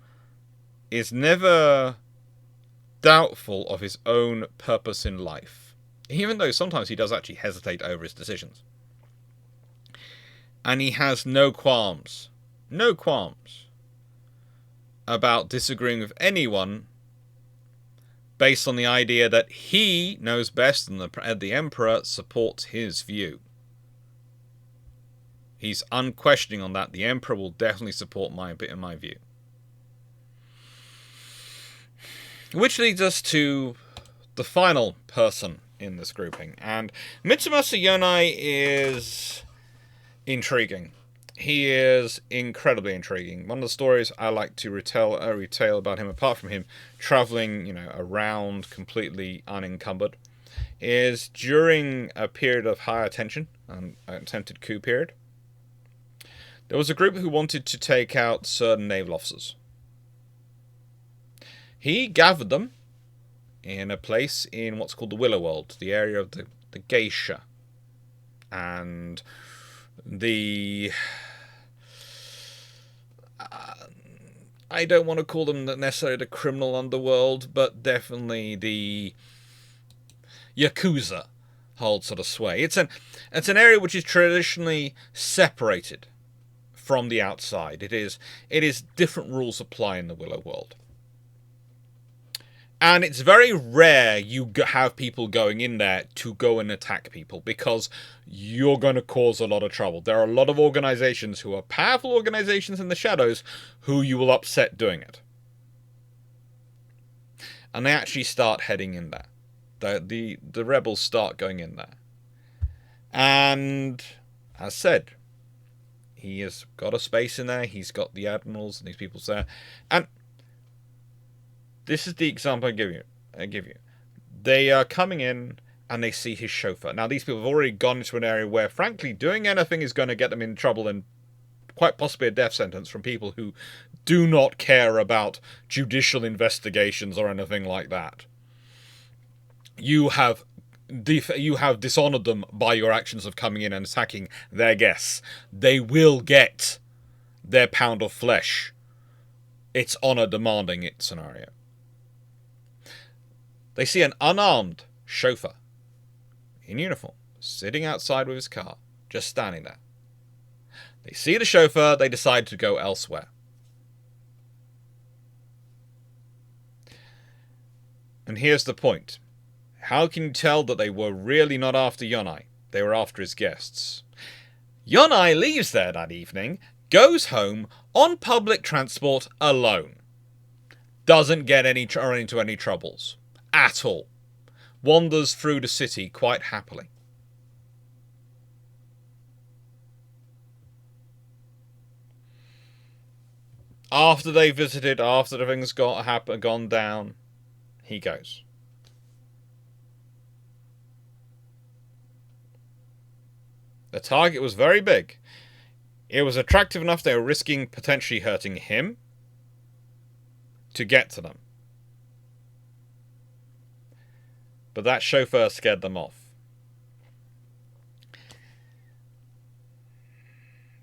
is never doubtful of his own purpose in life. even though sometimes he does actually hesitate over his decisions. And he has no qualms about disagreeing with anyone based on the idea that he knows best and the Emperor supports his view. He's unquestioning on that. The Emperor will definitely support my view. Which leads us to the final person in this grouping. And Mitsumasa Yonai is intriguing. He is incredibly intriguing. One of the stories I like to retell about him, apart from him traveling, around completely unencumbered, is during a period of higher tension, an attempted coup period, there was a group who wanted to take out certain naval officers. He gathered them in a place in what's called the Willow World, the area of the geisha, and the... I don't want to call them necessarily the criminal underworld, but definitely the Yakuza hold sort of sway. It's an area which is traditionally separated from the outside. It is different rules apply in the Willow World. And it's very rare you have people going in there to go and attack people, because you're going to cause a lot of trouble. There are a lot of organizations who are powerful organizations in the shadows who you will upset doing it. And they actually start heading in there. The rebels start going in there. And, as said, he has got a space in there. He's got the admirals and these people there. And this is the example I give you. They are coming in and they see his chauffeur. Now, these people have already gone into an area where, frankly, doing anything is going to get them in trouble and quite possibly a death sentence from people who do not care about judicial investigations or anything like that. You have dishonored them by your actions of coming in and attacking their guests. They will get their pound of flesh. It's honor demanding it scenario. They see an unarmed chauffeur in uniform sitting outside with his car, just standing there. They see the chauffeur, they decide to go elsewhere. And here's the point. How can you tell that they were really not after Yonai? They were after his guests. Yonai leaves there that evening, goes home on public transport alone. Doesn't get into any troubles at all. Wanders through the city quite happily. After they visited, after the things gone down, he goes. The target was very big. It was attractive enough they were risking potentially hurting him to get to them. But that chauffeur scared them off.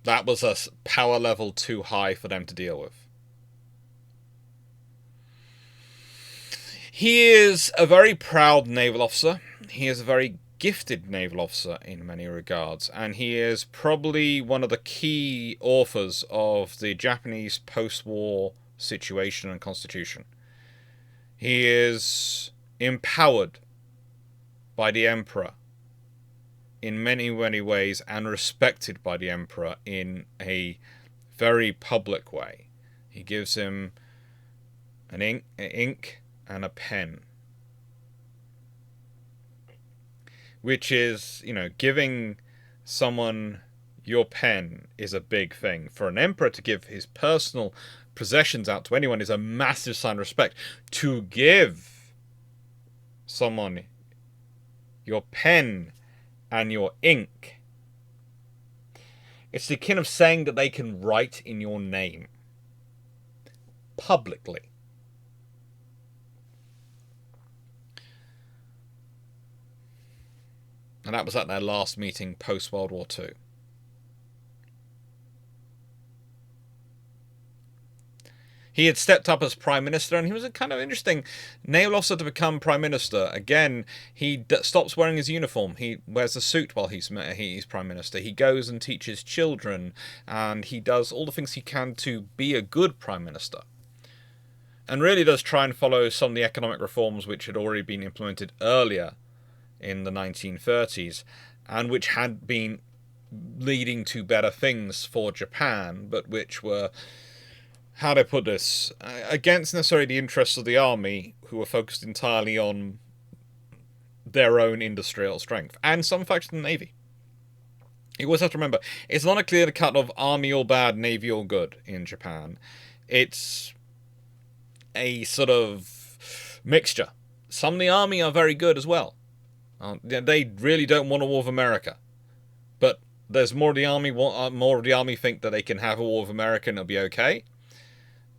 That was a power level too high for them to deal with. He is a very proud naval officer. He is a very gifted naval officer in many regards, and he is probably one of the key authors of the Japanese post-war situation and constitution. He is empowered by the Emperor in many, many ways, and respected by the Emperor in a very public way. He gives him an ink and a pen, which is, giving someone your pen is a big thing. For an emperor to give his personal possessions out to anyone is a massive sign of respect. To give someone your pen and your ink, it's the kind of saying that they can write in your name publicly. And that was at their last meeting post-World War II. He had stepped up as Prime Minister, and he was a kind of interesting naval officer to become Prime Minister. Again, he stops wearing his uniform. He wears a suit while he's Prime Minister. He goes and teaches children, and he does all the things he can to be a good Prime Minister. And really does try and follow some of the economic reforms which had already been implemented earlier in the 1930s, and which had been leading to better things for Japan, but which were, how do I put this, against necessarily the interests of the army, who were focused entirely on their own industrial strength, and some factions of the navy. You always have to remember, it's not a clear cut of army all bad, navy all good in Japan. It's a sort of mixture. Some of the army are very good as well. They really don't want a war with America, but there's more of the army think that they can have a war with America and it'll be okay.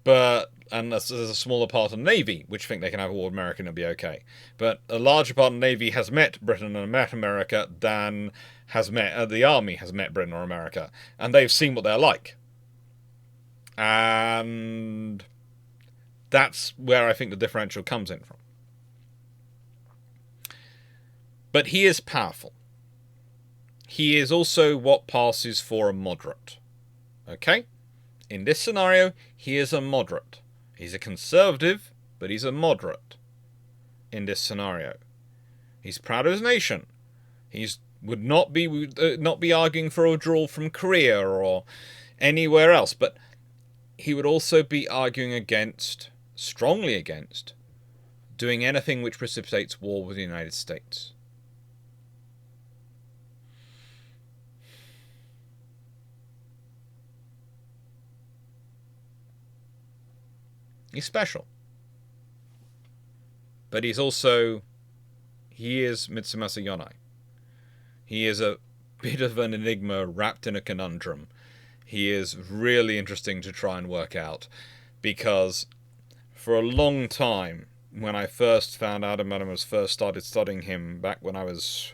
And there's a smaller part of the Navy which think they can have a war with America and it'll be okay. But a larger part of the Navy has met Britain and met America than the army has met Britain or America, and they've seen what they're like. And that's where I think the differential comes in from. But he is powerful. He is also what passes for a moderate. Okay? In this scenario, he is a moderate. He's a conservative, but he's a moderate in this scenario. He's proud of his nation. He would not be arguing for a withdrawal from Korea or anywhere else, but he would also be arguing strongly against, doing anything which precipitates war with the United States. He's special. But he is Mitsumasa Yonai. He is a bit of an enigma wrapped in a conundrum. He is really interesting to try and work out, because for a long time, when I first found out about him, I first started studying him back when I was,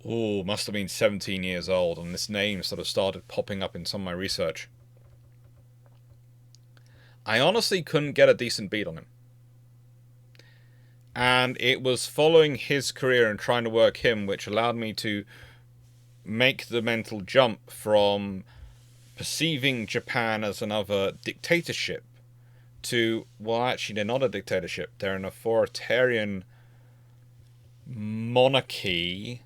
must have been 17 years old, and this name sort of started popping up in some of my research. I honestly couldn't get a decent beat on him. And it was following his career and trying to work him which allowed me to make the mental jump from perceiving Japan as another dictatorship to, well, actually, they're not a dictatorship. They're an authoritarian monarchy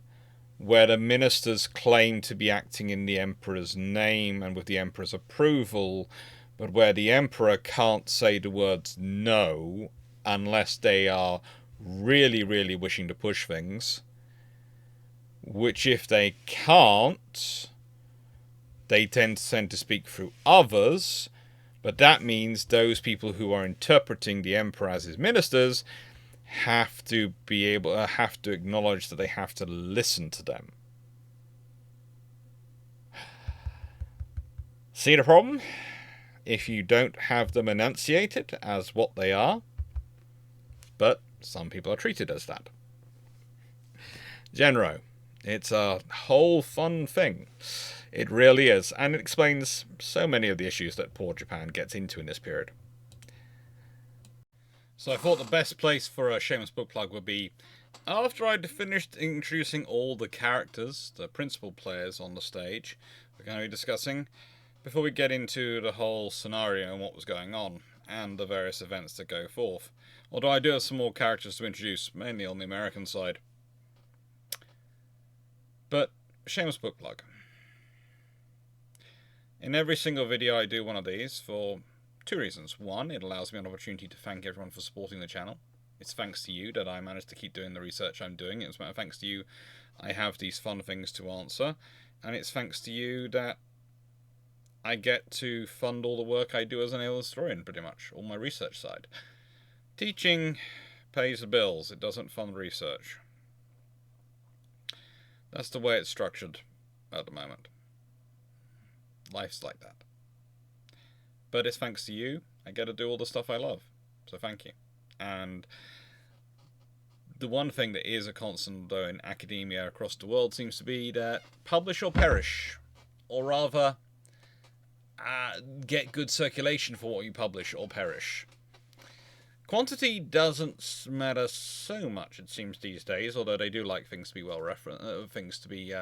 where the ministers claim to be acting in the emperor's name and with the emperor's approval, but where the emperor can't say the words no unless they are really, really wishing to push things, which if they can't, they tend to speak through others, but that means those people who are interpreting the emperor as his ministers have to acknowledge that they have to listen to them. See the problem? If you don't have them enunciated as what they are, but some people are treated as that. Genro. It's a whole fun thing. It really is, and it explains so many of the issues that poor Japan gets into in this period. So I thought the best place for a shameless book plug would be after I'd finished introducing all the characters, the principal players on the stage we're going to be discussing, before we get into the whole scenario and what was going on, and the various events that go forth. Although I do have some more characters to introduce, mainly on the American side. But, shameless book plug. In every single video I do one of these for two reasons. One, it allows me an opportunity to thank everyone for supporting the channel. It's thanks to you that I managed to keep doing the research I'm doing. It's thanks to you I have these fun things to answer. And it's thanks to you that I get to fund all the work I do as an historian, pretty much. All my research side. Teaching pays the bills. It doesn't fund research. That's the way it's structured at the moment. Life's like that. But it's thanks to you, I get to do all the stuff I love. So thank you. And the one thing that is a constant, though, in academia across the world seems to be that publish or perish. Or rather, get good circulation for what you publish or perish. Quantity doesn't matter so much, it seems, these days, although they do like things to be well referenced, things to be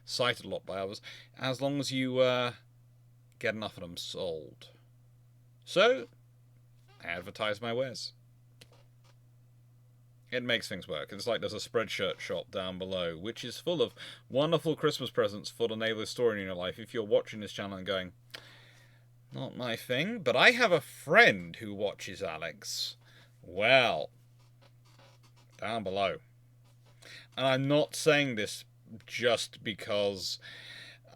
cited a lot by others, as long as you get enough of them sold. So, I advertise my wares. It makes things work. It's like there's a Spreadshirt shop down below, which is full of wonderful Christmas presents for the naval historian in your life. If you're watching this channel and going, not my thing, but I have a friend who watches Alex. Well, down below. And I'm not saying this just because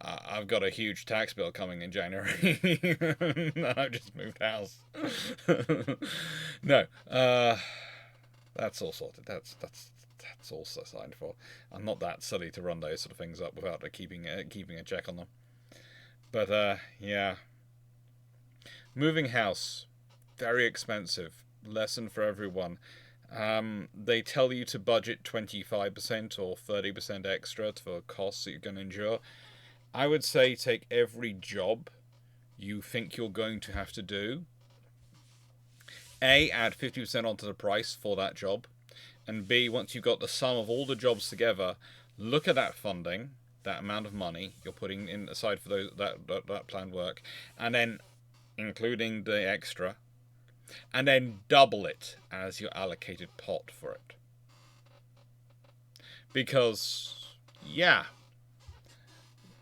I've got a huge tax bill coming in January. I've just moved house. No, that's all sorted. That's all signed for. I'm not that silly to run those sort of things up without keeping a check on them. But yeah, moving house, very expensive. Lesson for everyone. They tell you to budget 25% or 30% extra for costs that you're going to endure. I would say take every job you think you're going to have to do. A, add 50% onto the price for that job. And B, once you've got the sum of all the jobs together, look at that funding, that amount of money you're putting in aside for that planned work, and then including the extra, and then double it as your allocated pot for it. Because, yeah,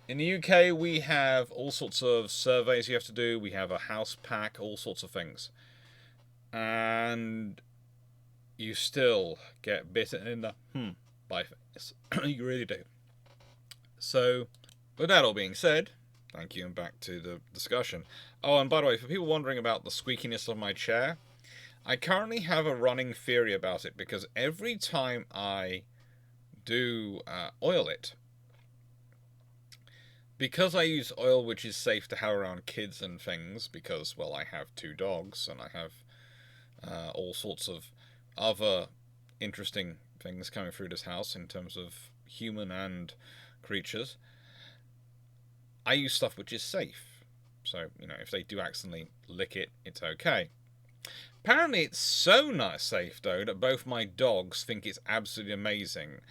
in the UK we have all sorts of surveys you have to do, we have a house pack, all sorts of things. And you still get bitten in the by things. You really do. So, with that all being said, thank you, and back to the discussion. Oh, and by the way, for people wondering about the squeakiness of my chair, I currently have a running theory about it, because every time I do oil it, because I use oil which is safe to have around kids and things, because, well, I have 2 dogs, and I have all sorts of other interesting things coming through this house in terms of human and creatures, I use stuff which is safe. So, if they do accidentally lick it, it's okay. Apparently it's so not safe, though, that both my dogs think it's absolutely amazing,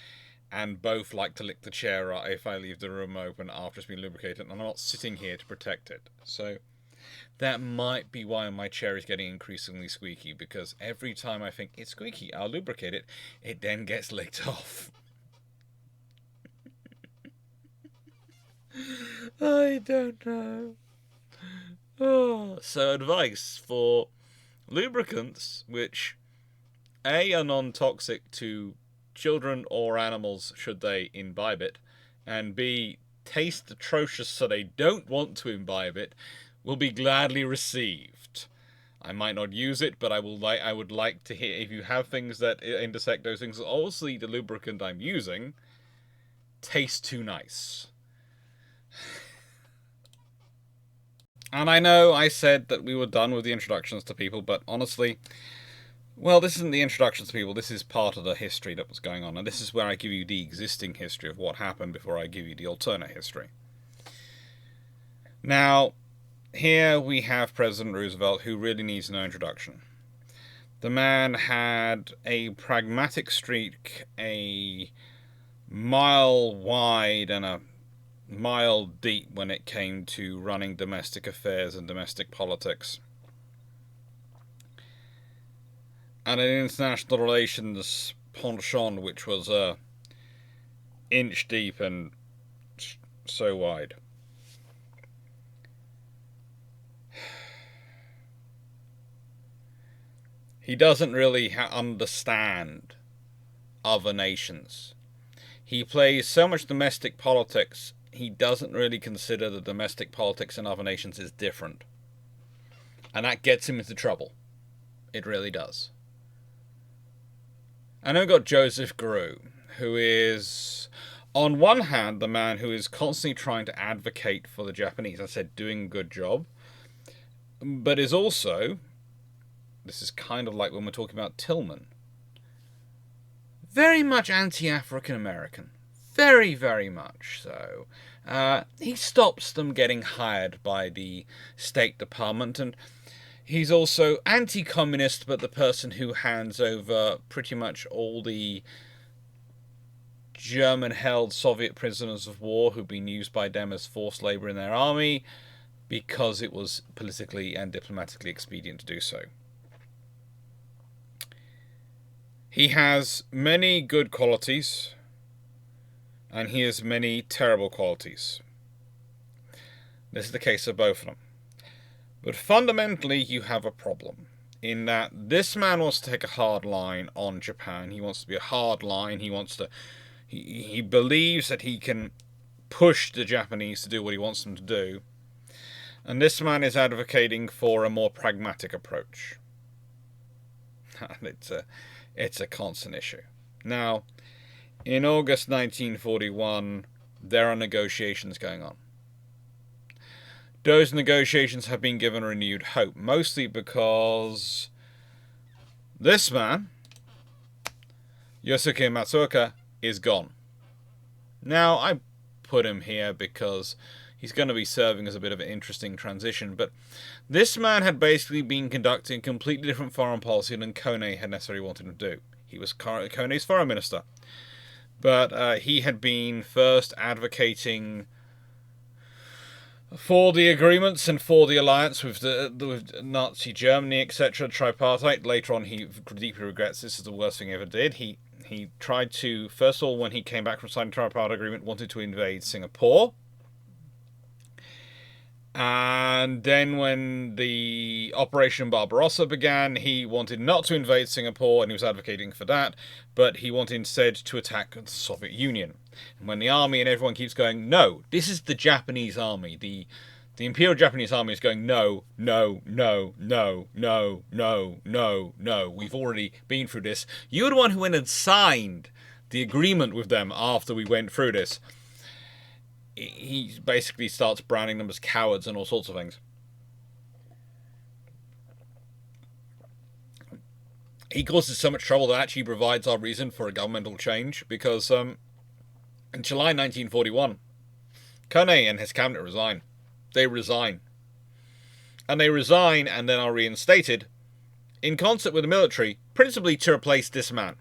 and both like to lick the chair if I leave the room open after it's been lubricated, and I'm not sitting here to protect it. So, that might be why my chair is getting increasingly squeaky, because every time I think it's squeaky, I'll lubricate it, it then gets licked off. I don't know. Oh, so advice for lubricants which A, are non-toxic to children or animals should they imbibe it, and B, taste atrocious so they don't want to imbibe it, will be gladly received. I might not use it, but I would like to hear if you have things that intersect those things. Obviously, the lubricant I'm using tastes too nice. And I know I said that we were done with the introductions to people, but honestly, well, this isn't the introductions to people, this is part of the history that was going on, and this is where I give you the existing history of what happened before I give you the alternate history. Now, here we have President Roosevelt, who really needs no introduction. The man had a pragmatic streak, a mile wide and a mile deep when it came to running domestic affairs and domestic politics, and an international relations penchant which was inch deep and so wide. He doesn't really understand other nations. He plays so much domestic politics, he doesn't really consider the domestic politics in other nations is different. And that gets him into trouble. It really does. And then we've got Joseph Grew, who is, on one hand, the man who is constantly trying to advocate for the Japanese. I said, doing a good job. But is also, this is kind of like when we're talking about Tillman, very much anti-African American. Very, very much so. He stops them getting hired by the State Department, and he's also anti-communist, but the person who hands over pretty much all the German-held Soviet prisoners of war who've been used by them as forced labour in their army, because it was politically and diplomatically expedient to do so. He has many good qualities, and he has many terrible qualities. This is the case of both of them. But fundamentally, you have a problem, in that this man wants to take a hard line on Japan. He wants to be a hard line. He believes that he can push the Japanese to do what he wants them to do. And this man is advocating for a more pragmatic approach. And it's a constant issue. Now, in August 1941, there are negotiations going on. Those negotiations have been given renewed hope, mostly because this man, Yosuke Matsuoka, is gone. Now, I put him here because he's going to be serving as a bit of an interesting transition, but this man had basically been conducting a completely different foreign policy than Konoe had necessarily wanted him to do. He was Konoe's foreign minister, but he had been first advocating for the agreements and for the alliance with Nazi Germany, etc., tripartite. Later on, he deeply regrets this is the worst thing he ever did. He tried to, first of all, when he came back from signing the tripartite agreement, wanted to invade Singapore. And then when the Operation Barbarossa began, he wanted not to invade Singapore, and he was advocating for that, but he wanted instead to attack the Soviet Union. And when the army and everyone keeps going, no, this is the Japanese army, the Imperial Japanese army is going, no, no, no, no, no, no, no, no, we've already been through this. You're the one who went and signed the agreement with them after we went through this. He basically starts branding them as cowards and all sorts of things. He causes so much trouble that actually provides our reason for a governmental change, because in July 1941, Konoe and his cabinet resign. They resign. And they resign and then are reinstated in concert with the military, principally to replace this man.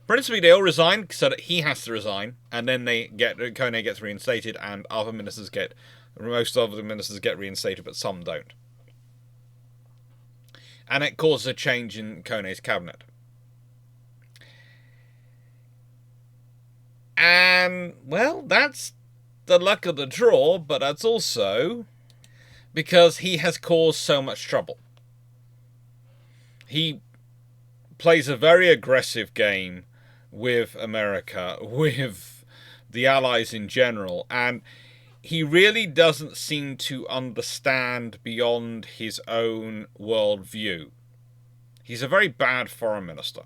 Principally, they all resign so that he has to resign, and then Konoe gets reinstated, and most other ministers get reinstated, but some don't. And it causes a change in Konoe's cabinet. And, well, that's the luck of the draw, but that's also because he has caused so much trouble. He plays a very aggressive game with America, with the Allies in general, and he really doesn't seem to understand beyond his own worldview. He's a very bad foreign minister.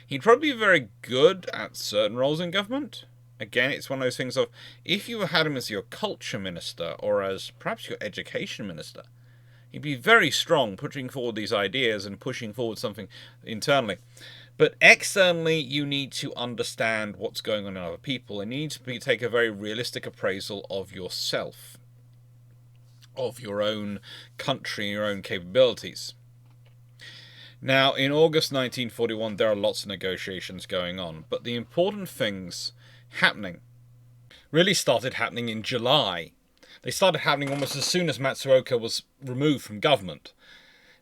He'd probably be very good at certain roles in government. Again, it's one of those things of, if you had him as your culture minister, or as perhaps your education minister, he'd be very strong putting forward these ideas and pushing forward something internally. But externally, you need to understand what's going on in other people, and you need to take a very realistic appraisal of yourself, of your own country, your own capabilities. Now, in August 1941, there are lots of negotiations going on, but the important things really started happening in July. They started happening almost as soon as Matsuoka was removed from government.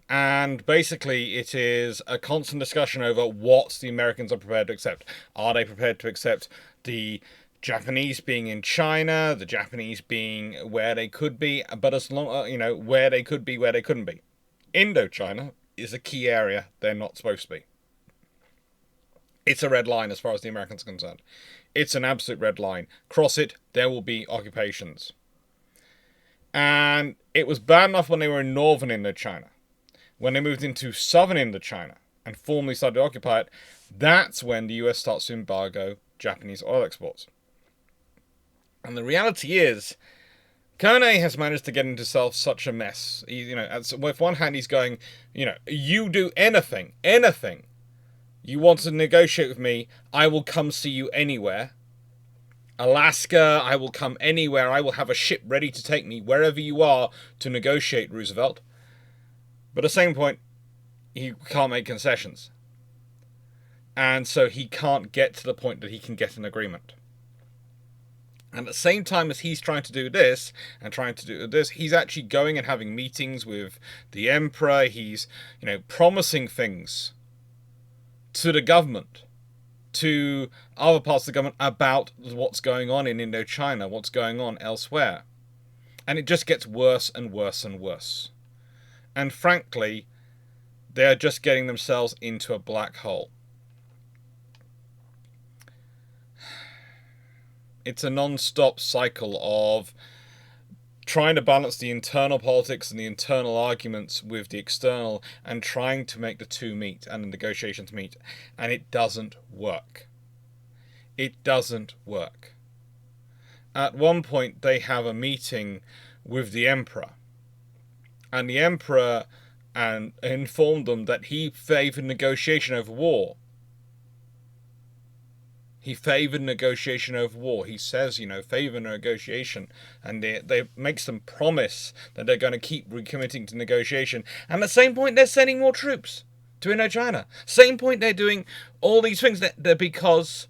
And basically, it is a constant discussion over what the Americans are prepared to accept. Are they prepared to accept the Japanese being in China, the Japanese being where they could be, but as long, where they could be, where they couldn't be. Indochina is a key area they're not supposed to be. It's a red line as far as the Americans are concerned. It's an absolute red line. Cross it, there will be occupations. And it was bad enough when they were in northern Indochina. When they moved into southern Indochina and formally started to occupy it, that's when the US starts to embargo Japanese oil exports. And the reality is, Konoe has managed to get into such a mess. With one hand he's going, you do anything, You want to negotiate with me, I will come see you anywhere. Alaska, I will come anywhere. I will have a ship ready to take me wherever you are to negotiate, Roosevelt. But at the same point, he can't make concessions. And so he can't get to the point that he can get an agreement. And at the same time as he's trying to do this, he's actually going and having meetings with the emperor. He's, promising things to the government, to other parts of the government about what's going on in Indochina, what's going on elsewhere. And it just gets worse and worse and worse. And frankly, they're just getting themselves into a black hole. It's a non-stop cycle of trying to balance the internal politics and the internal arguments with the external and trying to make the two meet and the negotiations meet. And it doesn't work. It doesn't work. At one point, they have a meeting with the emperor. And the emperor informed them that he favored negotiation over war. He favored negotiation over war. He says, favor negotiation. And they makes them promise that they're going to keep recommitting to negotiation. And at the same point, they're sending more troops to Indochina. Same point, they're doing all these things. They're because,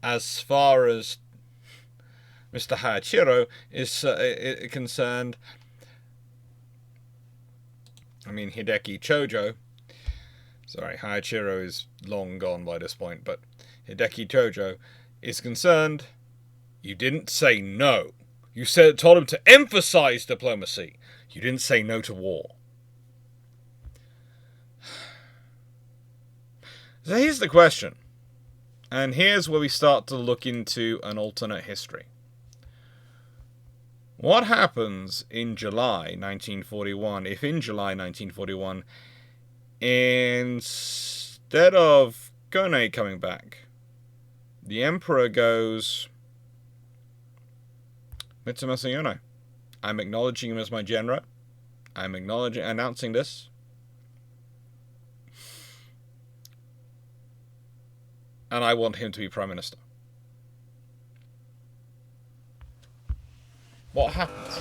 as far as Mr. Hirohito is concerned, Hideki Chojo. Sorry, Hirohito is long gone by this point, but Hideki Chojo is concerned, you didn't say no. You told him to emphasize diplomacy. You didn't say no to war. So here's the question. And here's where we start to look into an alternate history. What happens in July 1941 if in July 1941, instead of Konoe coming back, the emperor goes, Mitsumasa Yono, I'm acknowledging him as my general. I'm announcing this. And I want him to be Prime Minister. What happens?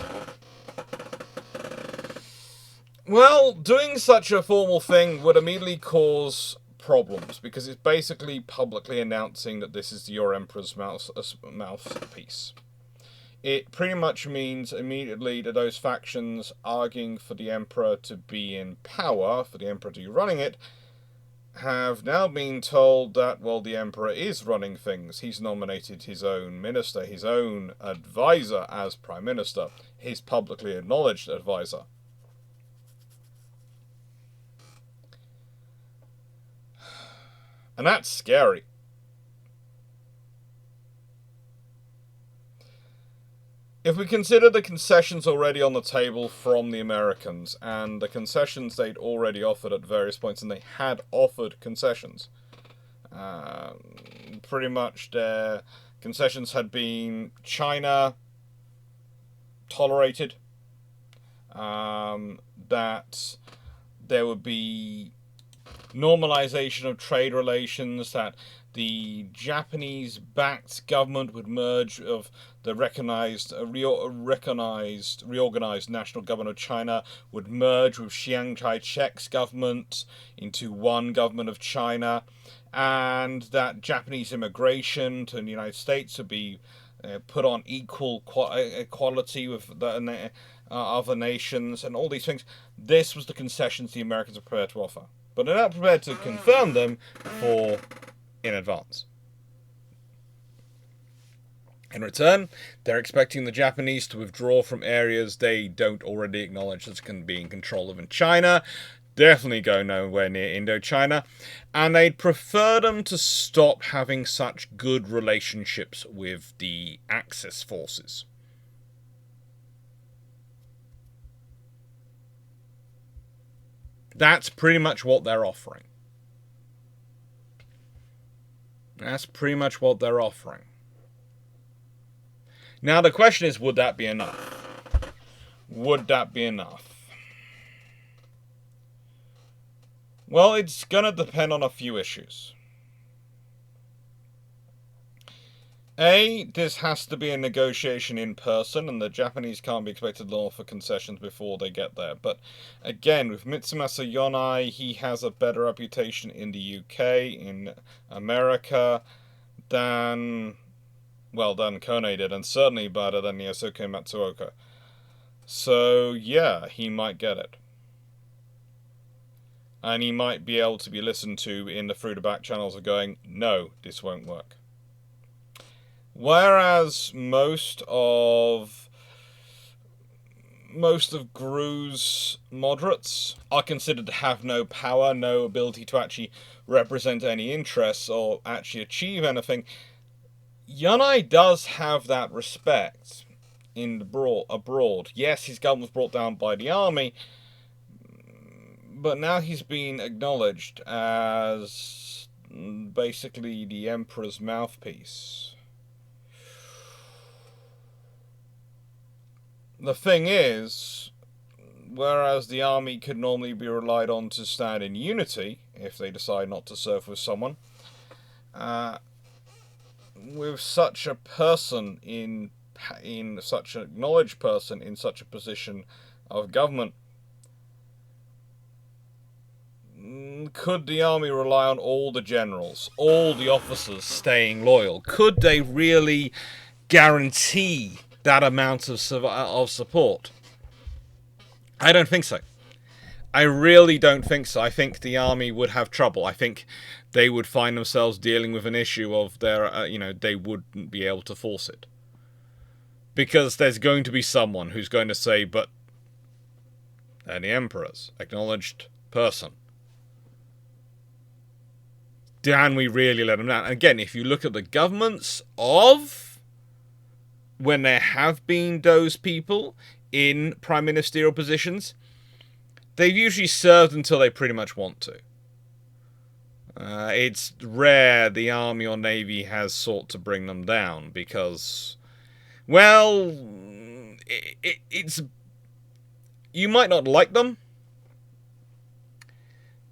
Well, doing such a formal thing would immediately cause problems, because it's basically publicly announcing that this is your emperor's mouthpiece. It pretty much means immediately that those factions arguing for the emperor to be in power, for the emperor to be running it, have now been told that, well, the emperor is running things. He's nominated his own minister, his own advisor as prime minister, his publicly acknowledged advisor. And that's scary. If we consider the concessions already on the table from the Americans, and the concessions they'd already offered at various points, and they had offered concessions, pretty much their concessions had been China tolerated, that there would be normalization of trade relations, that the Japanese-backed government would merge of the reorganized national government of China would merge with Chiang Kai-shek's government into one government of China, and that Japanese immigration to the United States would be put on equal equality with the other nations, and all these things. This was the concessions the Americans are prepared to offer. But they're not prepared to confirm them in advance. In return, they're expecting the Japanese to withdraw from areas they don't already acknowledge as can be in control of in China, definitely go nowhere near Indochina, and they'd prefer them to stop having such good relationships with the Axis forces. That's pretty much what they're offering. Now the question is, would that be enough? Well, it's going to depend on a few issues. This has to be a negotiation in person, and the Japanese can't be expected to offer concessions before they get there. But again, with Mitsumasa Yonai, he has a better reputation in the UK, in America, than Konoe did, and certainly better than Yosuke Matsuoka. So yeah, he might get it. And he might be able to be listened to in the through the back channels of going, no, this won't work. Whereas most of Grew's moderates are considered to have no power, no ability to actually represent any interests or actually achieve anything, Yonai does have that respect abroad. Yes, his government was brought down by the army, but now he's been acknowledged as basically the emperor's mouthpiece. The thing is, whereas the army could normally be relied on to stand in unity if they decide not to serve with someone, with such a person in such an acknowledged person in such a position of government, could the army rely on all the generals, all the officers staying loyal? Could they really guarantee that amount of support? I don't think so. I really don't think so. I think the army would have trouble. I think they would find themselves dealing with an issue of their, they wouldn't be able to force it. Because there's going to be someone who's going to say, but they're the emperor's acknowledged person. Can we really let them down? And again, if you look at the governments of when there have been those people in prime ministerial positions, they've usually served until they pretty much want to. It's rare the army or navy has sought to bring them down because, well, it's you might not like them,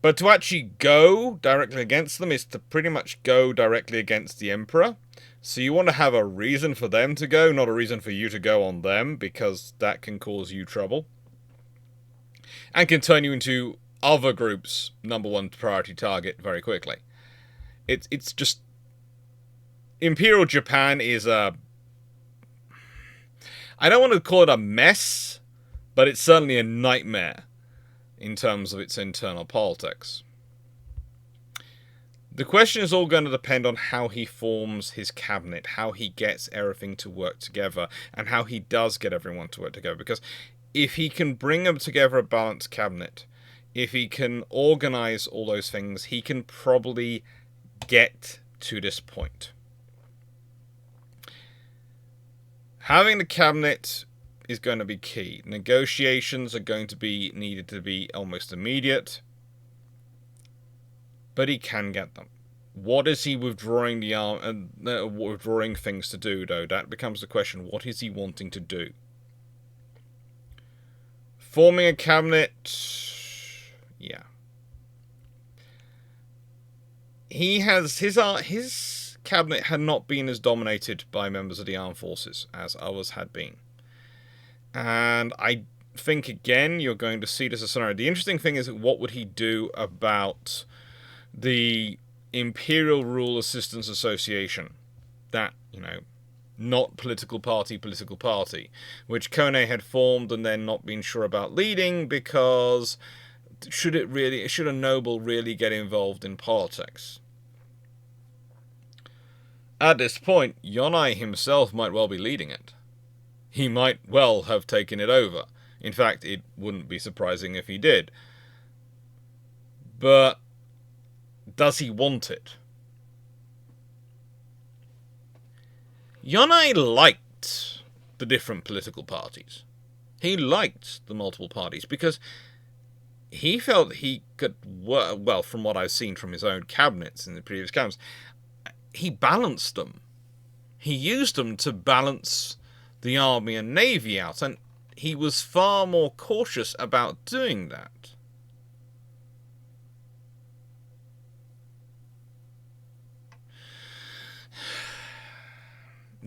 but to actually go directly against them is to pretty much go directly against the emperor. So you want to have a reason for them to go, not a reason for you to go on them, because that can cause you trouble. And can turn you into other groups' number one priority target very quickly. It's just... Imperial Japan is a... I don't want to call it a mess, but it's certainly a nightmare in terms of its internal politics. The question is all going to depend on how he forms his cabinet, how he gets everything to work together, and how he does get everyone to work together. Because if he can bring them together a balanced cabinet, if he can organize all those things, he can probably get to this point. Having the cabinet is going to be key. Negotiations are going to be needed to be almost immediate, but he can get them. What is he withdrawing withdrawing things to do, though? That becomes the question. What is he wanting to do? Forming a cabinet, yeah. He has his cabinet had not been as dominated by members of the armed forces as others had been. And I think, again, you're going to see this as a scenario. The interesting thing is, what would he do about the Imperial Rule Assistance Association? That, not political party, which Konoe had formed and then not been sure about leading because should a noble really get involved in politics? At this point, Yonai himself might well be leading it. He might well have taken it over. In fact, it wouldn't be surprising if he did. But does he want it? Yonai liked the different political parties. He liked the multiple parties because he felt he could work, well, from what I've seen from his own cabinets in the previous cabinets, he balanced them. He used them to balance the army and navy out, and he was far more cautious about doing that.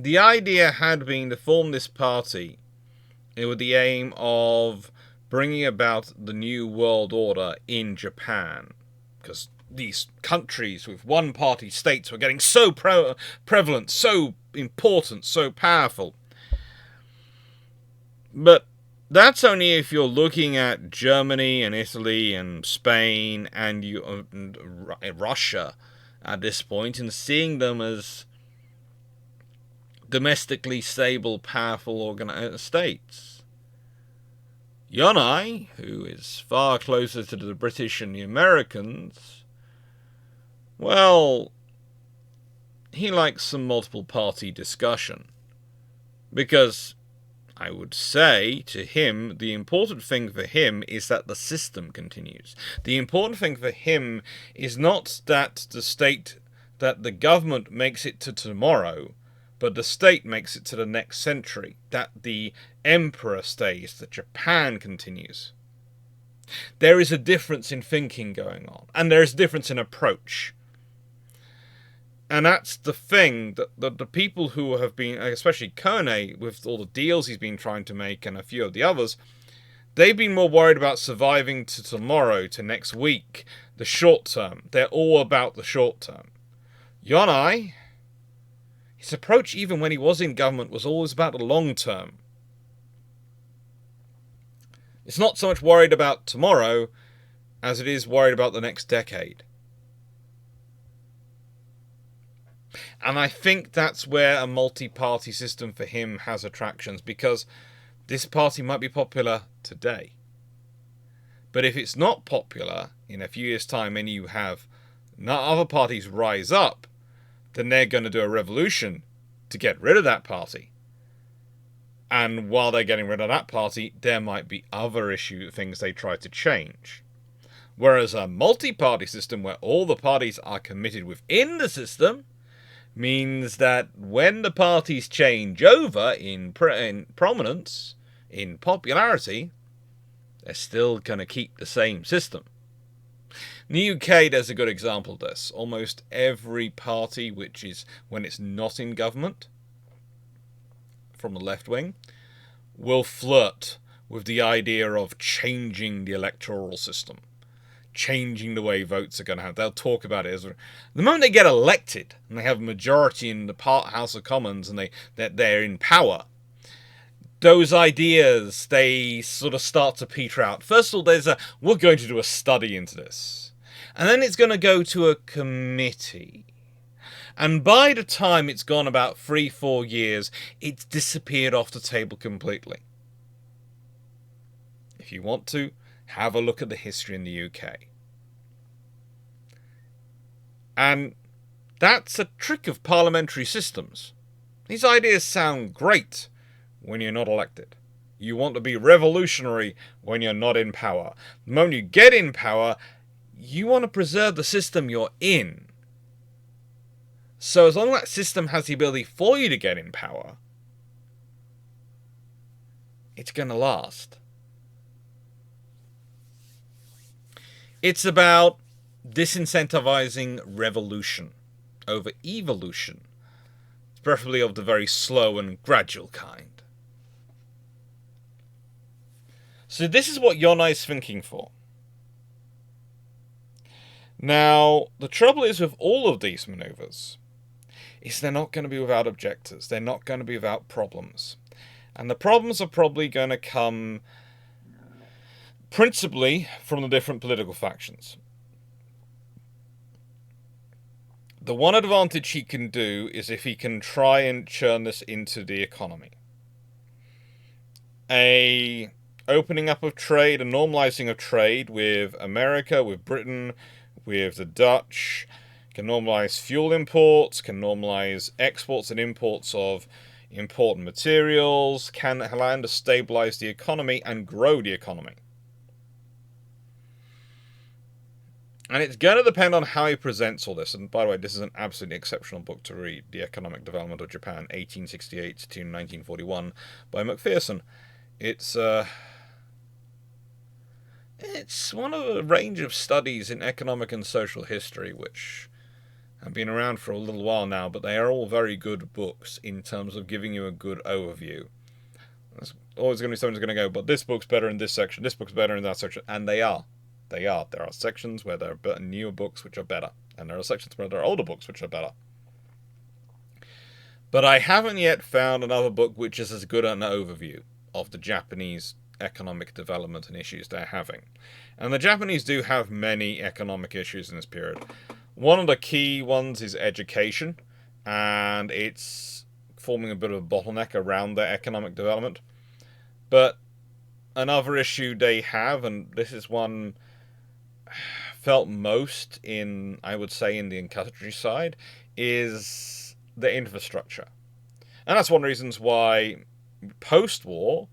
The idea had been to form this party with the aim of bringing about the new world order in Japan, because these countries with one-party states were getting so prevalent, so important, so powerful. But that's only if you're looking at Germany and Italy and Spain and Russia at this point and seeing them as domestically stable, powerful states. Yonai, who is far closer to the British and the Americans, well, he likes some multiple party discussion. Because I would say to him, the important thing for him is that the system continues. The important thing for him is not that the government makes it to tomorrow, but the state makes it to the next century, that the emperor stays, that Japan continues. There is a difference in thinking going on, and there is a difference in approach. And that's the thing, that the people who have been, especially Konoe, with all the deals he's been trying to make, and a few of the others, they've been more worried about surviving to tomorrow, to next week, the short term. They're all about the short term. Yonai, his approach, even when he was in government, was always about the long term. It's not so much worried about tomorrow as it is worried about the next decade. And I think that's where a multi-party system for him has attractions, because this party might be popular today. But if it's not popular in a few years' time and you have other parties rise up, then they're going to do a revolution to get rid of that party. And while they're getting rid of that party, there might be other things they try to change. Whereas a multi-party system where all the parties are committed within the system means that when the parties change over in prominence, in popularity, they're still going to keep the same system. In the UK, there's a good example of this. Almost every party, which is when it's not in government, from the left wing, will flirt with the idea of changing the electoral system, changing the way votes are going to have. They'll talk about it as the moment they get elected and they have a majority in the House of Commons and they're in power. Those ideas, they sort of start to peter out. First of all, we're going to do a study into this. And then it's going to go to a committee. And by the time it's gone about 3-4 years, it's disappeared off the table completely. If you want to, have a look at the history in the UK. And that's a trick of parliamentary systems. These ideas sound great when you're not elected. You want to be revolutionary when you're not in power. The moment you get in power, you want to preserve the system you're in. So as long as that system has the ability for you to get in power, it's going to last. It's about disincentivizing revolution over evolution, preferably of the very slow and gradual kind. So this is what Yonai's thinking for. Now, the trouble is with all of these maneuvers, is they're not going to be without objectors. They're not going to be without problems. And the problems are probably going to come principally from the different political factions. The one advantage he can do is if he can try and churn this into the economy. A opening up of trade, a normalizing of trade with America, with Britain, with the Dutch, can normalize fuel imports, can normalize exports and imports of important materials, can allow him to stabilize the economy and grow the economy. And it's going to depend on how he presents all this. And by the way, this is an absolutely exceptional book to read, The Economic Development of Japan, 1868 to 1941, by Macpherson. It's one of a range of studies in economic and social history which and been around for a little while now, but they are all very good books in terms of giving you a good overview. There's always going to be someone who's going to go, but this book's better in this section, this book's better in that section, and they are. They are. There are sections where there are newer books which are better, and there are sections where there are older books which are better. But I haven't yet found another book which is as good an overview of the Japanese economic development and issues they're having. And the Japanese do have many economic issues in this period. One of the key ones is education, and it's forming a bit of a bottleneck around their economic development. But another issue they have, and this is one felt most in, I would say, in the countryside, is the infrastructure. And that's one of the reasons why post-war,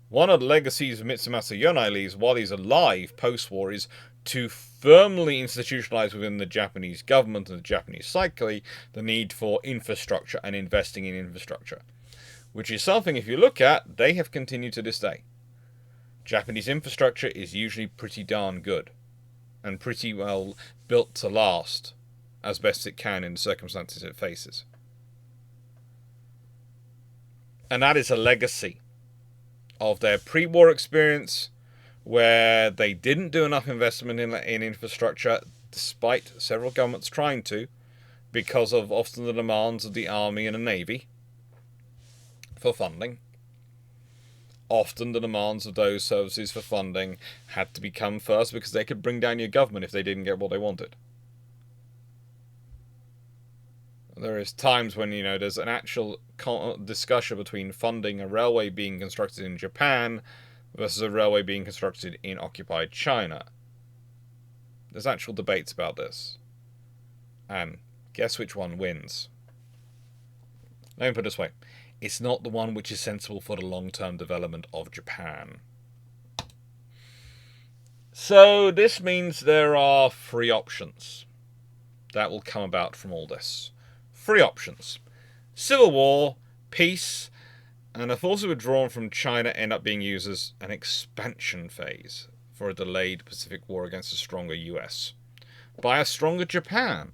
one of the legacies of Mitsumasa Yonai leaves while he's alive post-war is to firmly institutionalize within the Japanese government and the Japanese psyche the need for infrastructure and investing in infrastructure. Which is something, if you look at, they have continued to this day. Japanese infrastructure is usually pretty darn good. And pretty well built to last, as best it can in the circumstances it faces. And that is a legacy of their pre-war experience, where they didn't do enough investment in infrastructure, despite several governments trying to, because of often the demands of the army and the navy for funding. Often the demands of those services for funding had to become first because they could bring down your government if they didn't get what they wanted. There is times when, there's an actual discussion between funding a railway being constructed in Japan versus a railway being constructed in occupied China. There's actual debates about this. And guess which one wins? Let me put it this way. It's not the one which is sensible for the long-term development of Japan. So this means there are 3 options that will come about from all this. 3 options. Civil war, peace, and the forces withdrawn from China end up being used as an expansion phase for a delayed Pacific War against a stronger US by a stronger Japan.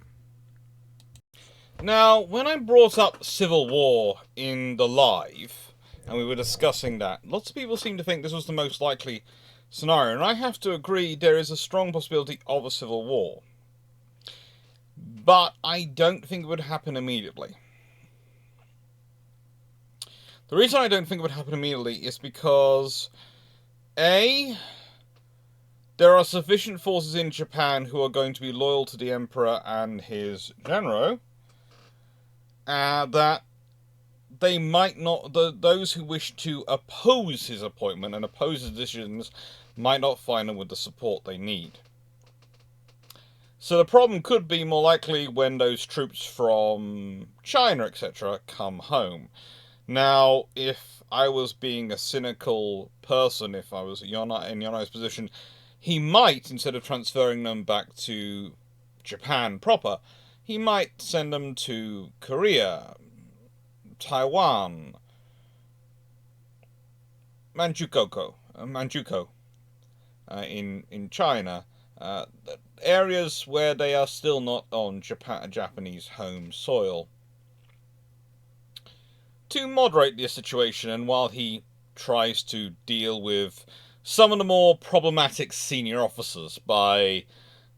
Now, when I brought up civil war in the live, and we were discussing that, lots of people seem to think this was the most likely scenario, and I have to agree there is a strong possibility of a civil war. But I don't think it would happen immediately. The reason I don't think it would happen immediately is because, A, there are sufficient forces in Japan who are going to be loyal to the Emperor and his general, that they might not, those who wish to oppose his appointment and oppose his decisions might not find him with the support they need. So the problem could be more likely when those troops from China, etc., come home. Now, if I was being a cynical person, if I was in Yonai's position, he might, instead of transferring them back to Japan proper, he might send them to Korea, Taiwan, Manchukuo in China, areas where they are still not on Japanese home soil, to moderate the situation, and while he tries to deal with some of the more problematic senior officers by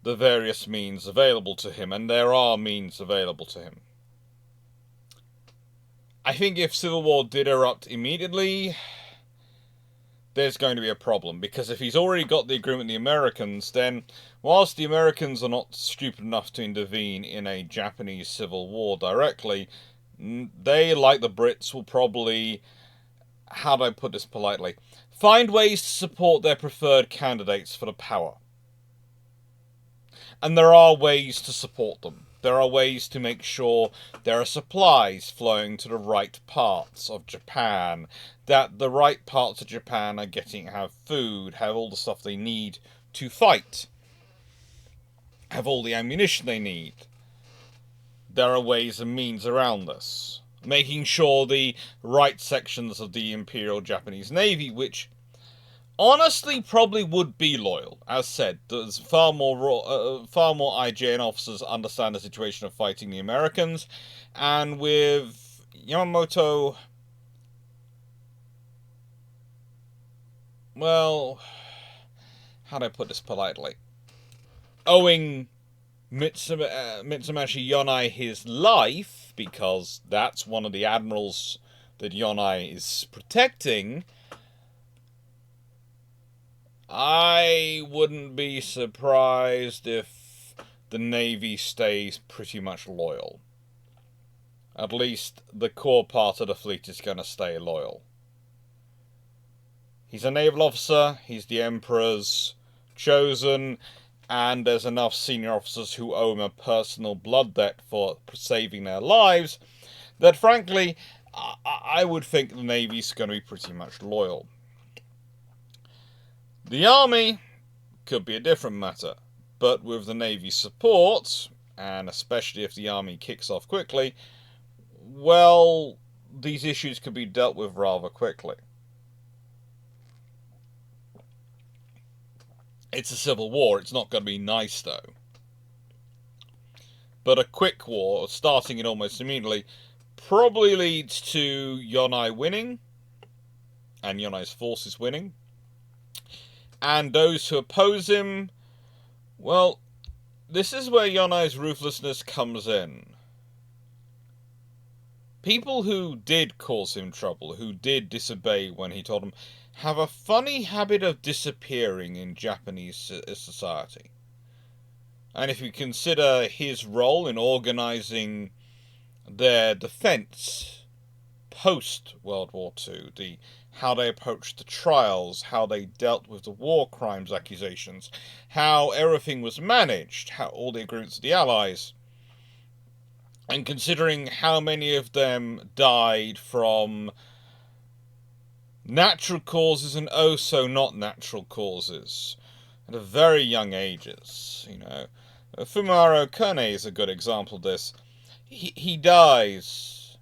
the various means available to him, and there are means available to him. I think if civil war did erupt immediately, there's going to be a problem, because if he's already got the agreement with the Americans, then whilst the Americans are not stupid enough to intervene in a Japanese civil war directly, they, like the Brits, will probably, how do I put this politely, find ways to support their preferred candidates for the power. And there are ways to support them. There are ways to make sure there are supplies flowing to the right parts of Japan, that the right parts of Japan are have food, have all the stuff they need to fight, have all the ammunition they need. There are ways and means around this. Making sure the right sections of the Imperial Japanese Navy, which honestly probably would be loyal. As said, there's far more IJN officers understand the situation of fighting the Americans, and with Yamamoto, well, how do I put this politely? Owing Mitsumashi Yonai his life, because that's one of the admirals that Yonai is protecting, I wouldn't be surprised if the Navy stays pretty much loyal. At least the core part of the fleet is going to stay loyal. He's a naval officer, he's the Emperor's chosen, and there's enough senior officers who owe him a personal blood debt for saving their lives that, frankly, I would think the Navy's going to be pretty much loyal. The Army could be a different matter, but with the Navy's support, and especially if the Army kicks off quickly, well, these issues could be dealt with rather quickly. It's a civil war, it's not going to be nice though. But a quick war, starting it almost immediately, probably leads to Yonai winning, and Yonai's forces winning. And those who oppose him, well, this is where Yonai's ruthlessness comes in. People who did cause him trouble, who did disobey when he told them, have a funny habit of disappearing in Japanese society. And if you consider his role in organizing their defense post-World War II, how they approached the trials, how they dealt with the war crimes accusations, how everything was managed, how all the agreements of the Allies, and considering how many of them died from natural causes and oh so not natural causes at very young ages, Fumimaro Konoe is a good example of this. He dies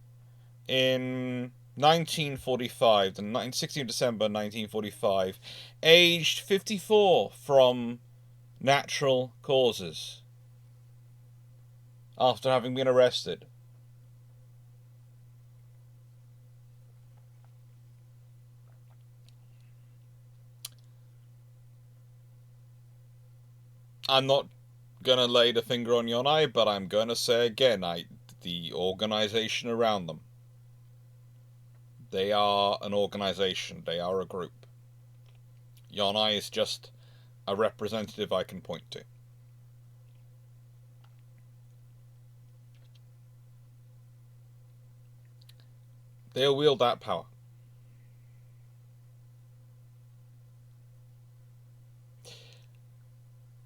in 1945, the 16th of December 1945, aged 54 from natural causes, after having been arrested. I'm not going to lay the finger on Yonai, but I'm going to say again, the organization around them. They are an organization. They are a group. Yonai is just a representative I can point to. They'll wield that power.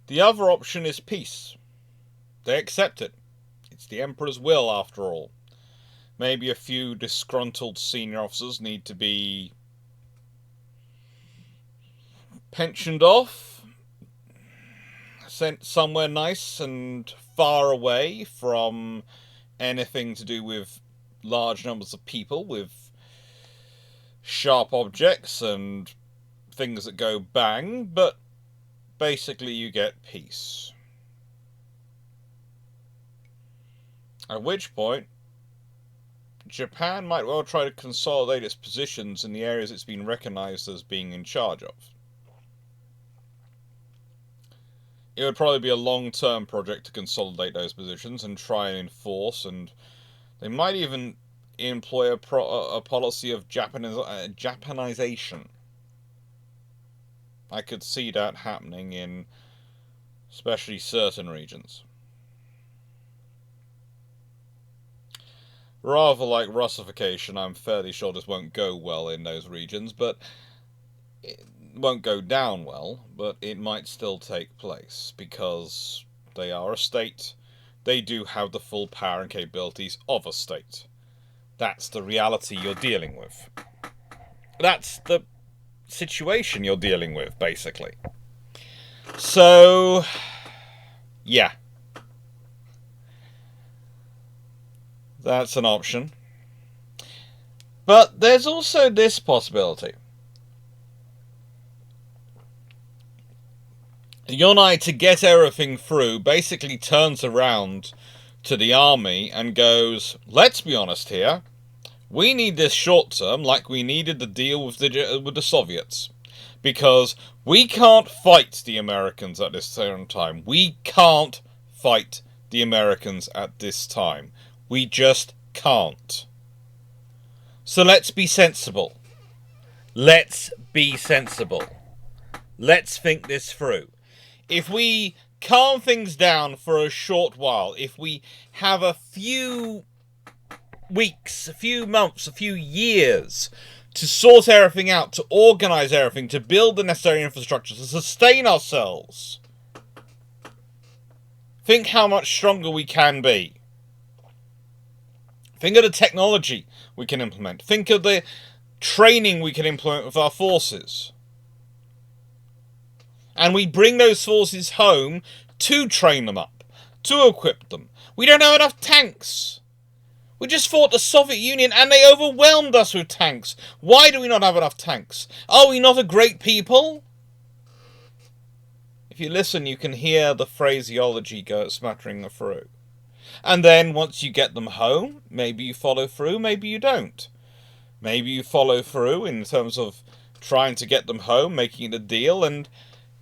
The other option is peace. They accept it. It's the Emperor's will, after all. Maybe a few disgruntled senior officers need to be pensioned off, sent somewhere nice and far away from anything to do with large numbers of people, with sharp objects and things that go bang, but basically you get peace. At which point, Japan might well try to consolidate its positions in the areas it's been recognized as being in charge of. It would probably be a long-term project to consolidate those positions and try and enforce, and they might even employ a policy of Japanization. I could see that happening in especially certain regions. Rather like Russification, I'm fairly sure this won't go well in those regions, but it won't go down well, but it might still take place, because they are a state. They do have the full power and capabilities of a state. That's the reality you're dealing with. That's the situation you're dealing with, basically. So, yeah. That's an option. But there's also this possibility. Yonai, to get everything through, basically turns around to the army and goes, let's be honest here, we need this short term like we needed the deal with the Soviets. Because we can't fight the Americans at this certain time. We can't fight the Americans at this time. We just can't. So let's be sensible. Let's be sensible. Let's think this through. If we calm things down for a short while, if we have a few weeks, a few months, a few years to sort everything out, to organise everything, to build the necessary infrastructure, to sustain ourselves, think how much stronger we can be. Think of the technology we can implement. Think of the training we can implement with our forces. And we bring those forces home to train them up, to equip them. We don't have enough tanks. We just fought the Soviet Union and they overwhelmed us with tanks. Why do we not have enough tanks? Are we not a great people? If you listen, you can hear the phraseology go smattering through. And then once you get them home, maybe you follow through, maybe you don't. Maybe you follow through in terms of trying to get them home, making it a deal, and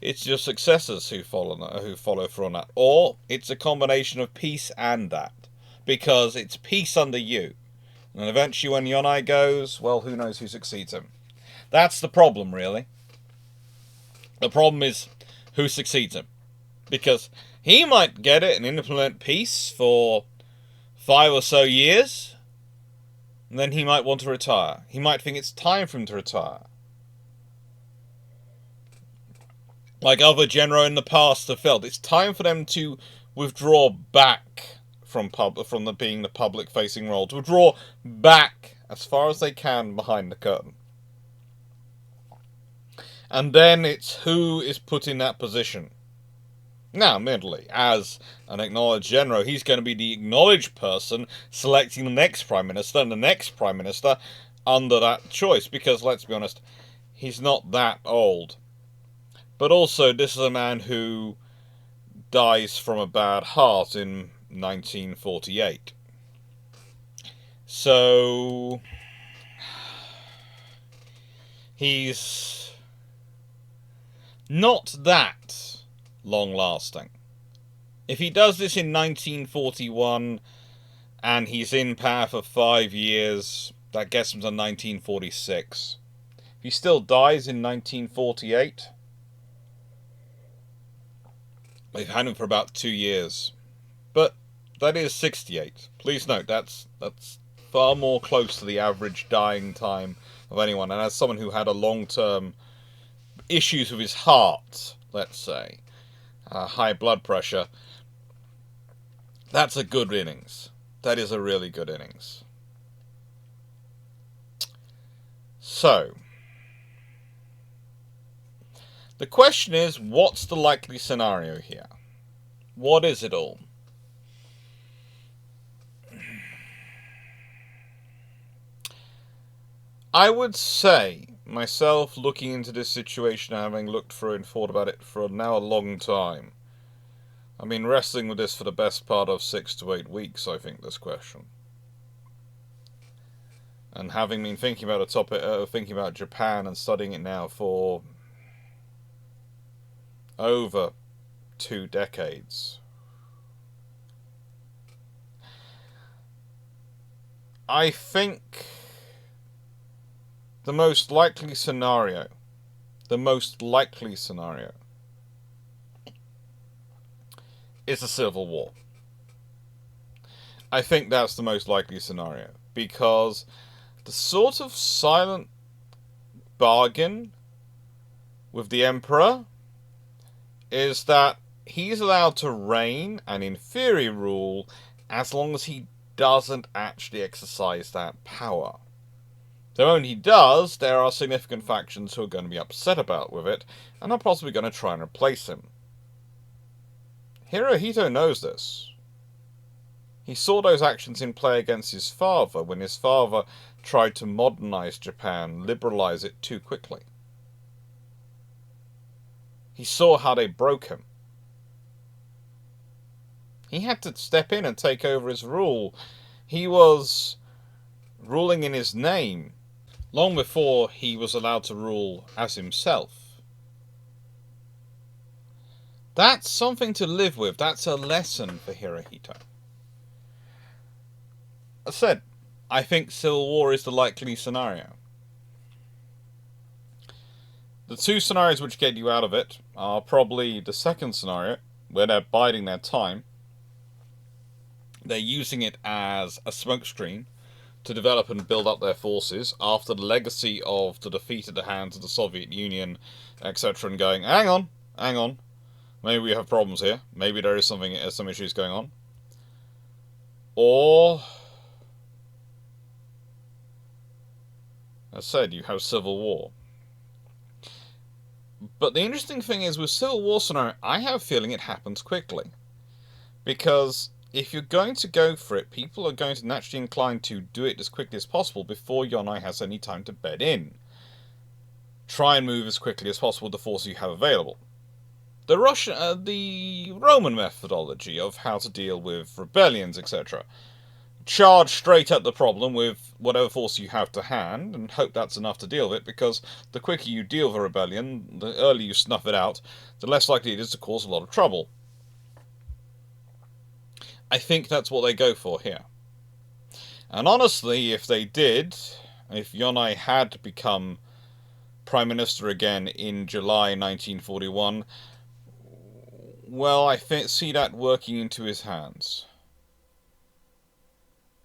it's your successors who follow through on that. Or it's a combination of peace and that. Because it's peace under you. And eventually when Yonai goes, well, who knows who succeeds him. That's the problem, really. The problem is who succeeds him. Because he might get it and implement peace for 5 or so years, and then he might want to retire. He might think it's time for him to retire. Like other generals in the past have felt, it's time for them to withdraw back from being the public-facing role, to withdraw back as far as they can behind the curtain. And then it's who is put in that position. Now, admittedly, as an acknowledged general, he's going to be the acknowledged person selecting the next Prime Minister and the next Prime Minister under that choice, because, let's be honest, he's not that old. But also, this is a man who dies from a bad heart in 1948. So he's not that long-lasting. If he does this in 1941 and he's in power for 5 years, that gets him to 1946. If he still dies in 1948, they've had him for about 2 years. But that is 68. Please note, that's far more close to the average dying time of anyone. And as someone who had a long-term issues with his heart, let's say, high blood pressure, that's a good innings. That is a really good innings. So, the question is, what's the likely scenario here? What is it all? I would say, myself looking into this situation, having looked through and thought about it for now a long time. I've been wrestling with this for the best part of 6 to 8 weeks, I think, this question. And having been thinking about a topic, thinking about Japan and studying it now for over 2 decades. I think the most likely scenario is a civil war. I think that's the most likely scenario, because the sort of silent bargain with the Emperor is that he's allowed to reign and in theory rule as long as he doesn't actually exercise that power. The moment he does, there are significant factions who are going to be upset about with it, and are possibly going to try and replace him. Hirohito knows this. He saw those actions in play against his father, when his father tried to modernize Japan, liberalize it too quickly. He saw how they broke him. He had to step in and take over his rule. He was ruling in his name long before he was allowed to rule as himself. That's something to live with. That's a lesson for Hirohito. As I said, I think civil war is the likely scenario. The two scenarios which get you out of it are probably the second scenario, where they're biding their time. They're using it as a smokescreen to develop and build up their forces after the legacy of the defeat at the hands of the Soviet Union, etc., and going, hang on, maybe we have problems here, maybe there is some issues going on. Or, as I said, you have civil war. But the interesting thing is, with civil war scenario, I have a feeling it happens quickly. Because if you're going to go for it, people are going to naturally inclined to do it as quickly as possible before Yonai has any time to bed in. Try and move as quickly as possible with the forces you have available. The Roman methodology of how to deal with rebellions, etc. Charge straight at the problem with whatever force you have to hand and hope that's enough to deal with it, because the quicker you deal with a rebellion, the earlier you snuff it out, the less likely it is to cause a lot of trouble. I think that's what they go for here. And honestly, if they did, if Yonai had become Prime Minister again in July 1941, well, I see that working into his hands.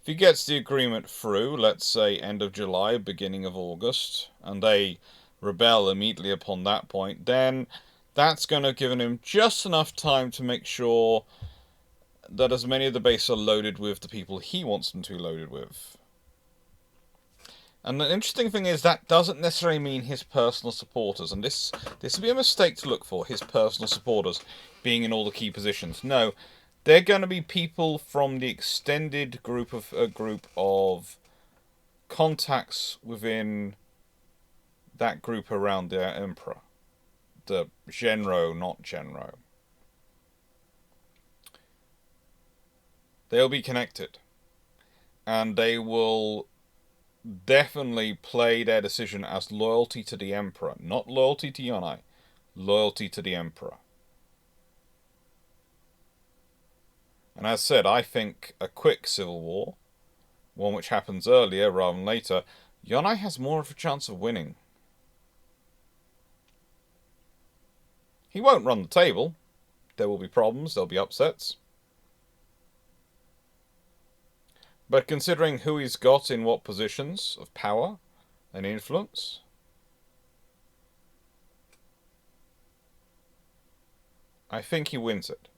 If he gets the agreement through, let's say end of July, beginning of August, and they rebel immediately upon that point, then that's going to have given him just enough time to make sure that as many of the base are loaded with the people he wants them to be loaded with. And the interesting thing is, that doesn't necessarily mean his personal supporters, and this would be a mistake to look for, his personal supporters being in all the key positions. No, they're going to be people from the extended group of contacts within that group around their emperor. The Genro, not Genro. They'll be connected. And they will definitely play their decision as loyalty to the emperor. Not loyalty to Yonai. Loyalty to the emperor. And as said, I think a quick civil war, one which happens earlier rather than later, Yonai has more of a chance of winning. He won't run the table. There will be problems, there'll be upsets. But considering who he's got in what positions of power and influence, I think he wins it.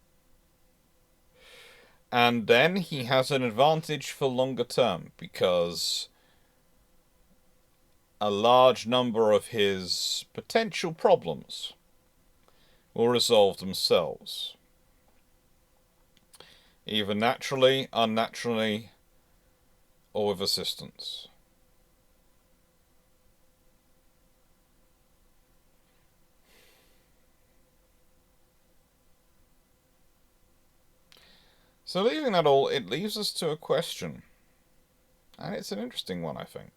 And then he has an advantage for longer term, because a large number of his potential problems will resolve themselves. Either naturally, unnaturally, or with assistance. So leaving that all, it leaves us to a question. And it's an interesting one, I think.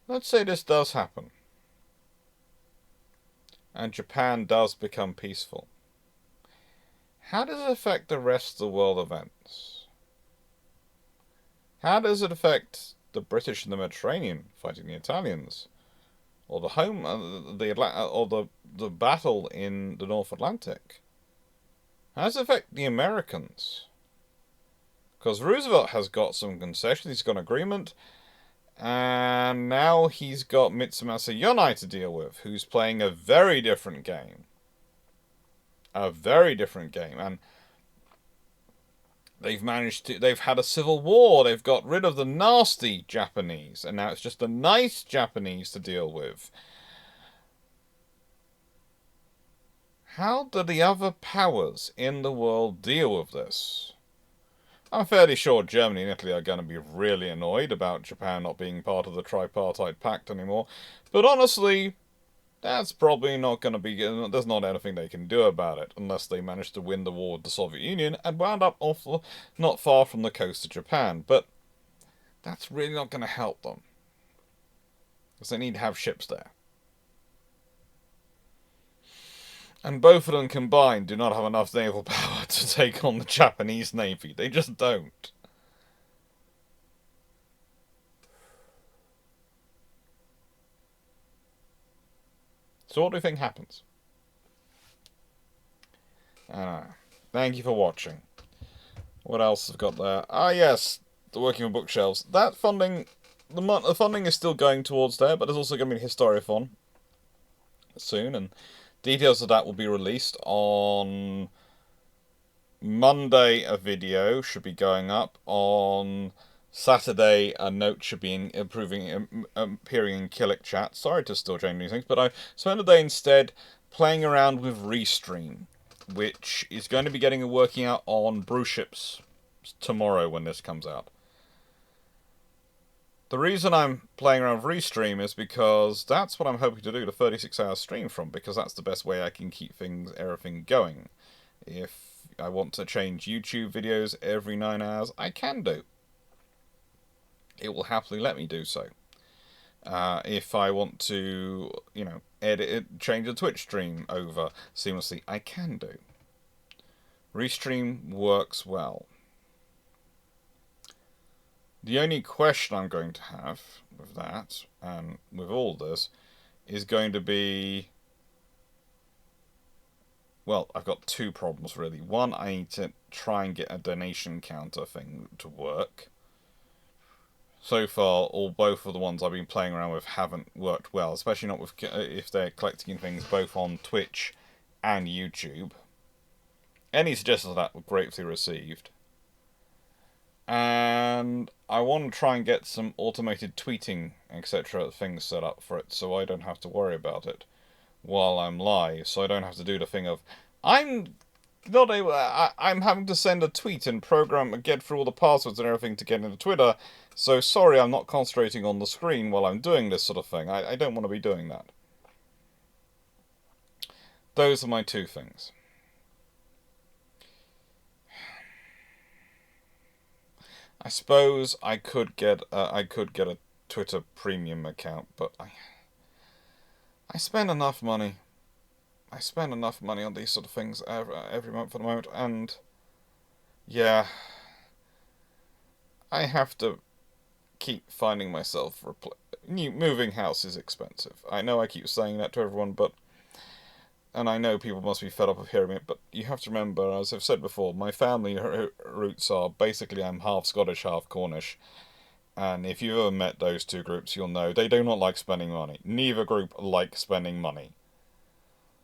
Let's say this does happen. And Japan does become peaceful. How does it affect the rest of the world events? How does it affect the British in the Mediterranean fighting the Italians, or the battle in the North Atlantic? How does it affect the Americans? Because Roosevelt has got some concessions, he's got an agreement, and now he's got Mitsumasa Yonai to deal with, who's playing a very different game. A very different game, and they've had a civil war, they've got rid of the nasty Japanese, and now it's just the nice Japanese to deal with. How do the other powers in the world deal with this? I'm fairly sure Germany and Italy are going to be really annoyed about Japan not being part of the tripartite pact anymore. But honestly, that's probably not going to be... There's not anything they can do about it, unless they manage to win the war with the Soviet Union and wound up not far from the coast of Japan. But that's really not going to help them, because they need to have ships there. And both of them combined do not have enough naval power to take on the Japanese Navy. They just don't. So what do you think happens? I don't know. Thank you for watching. What else have got there? Ah, yes, the working on bookshelves. That funding, the funding is still going towards there, but there's also going to be a Historiathon soon, and details of that will be released on Monday. A video should be going up on Saturday. A note should be appearing in Killick chat. Sorry to still change these things, but I spent a day instead playing around with Restream, which is going to be getting a working out on brew ships tomorrow when this comes out. The reason I'm playing around with Restream is because that's what I'm hoping to do the 36-hour stream from, because that's the best way I can keep everything going. If I want to change YouTube videos every 9 hours, I can do. It will happily let me do so. If I want to, edit it, change the Twitch stream over seamlessly, I can do. Restream works well. The only question I'm going to have with that, and with all this, is going to be... Well, I've got two problems, really. One, I need to try and get a donation counter thing to work. So far, both of the ones I've been playing around with haven't worked well, especially not with if they're collecting things both on Twitch and YouTube. Any suggestions of that were gratefully received. And I want to try and get some automated tweeting, etc. things set up for it, so I don't have to worry about it while I'm live. So I don't have to do the thing of, I'm having to send a tweet and program and get through all the passwords and everything to get into Twitter. So sorry, I'm not concentrating on the screen while I'm doing this sort of thing. I don't want to be doing that. Those are my two things. I suppose I could get a Twitter premium account, but I spend enough money. I spend enough money on these sort of things every month at the moment, and yeah, I have to keep finding myself moving house is expensive. I know I keep saying that to everyone, and I know people must be fed up of hearing it, but you have to remember, as I've said before, my family roots are basically I'm half Scottish, half Cornish. And if you've ever met those two groups, you'll know they do not like spending money. Neither group like spending money.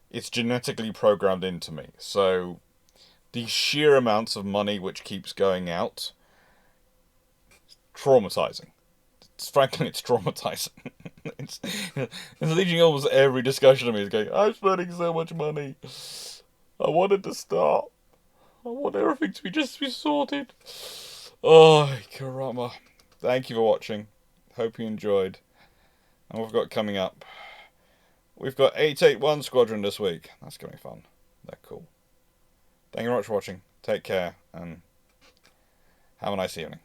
It's genetically programmed into me. So the sheer amounts of money which keeps going out, traumatizing. Frankly, it's traumatizing. it's leading almost every discussion of me is going, I'm spending so much money. I wanted to stop. I want everything to be sorted. Oh, caramba. Thank you for watching. Hope you enjoyed. And we've got coming up. We've got 881 Squadron this week. That's going to be fun. They're cool. Thank you very much for watching. Take care and have a nice evening.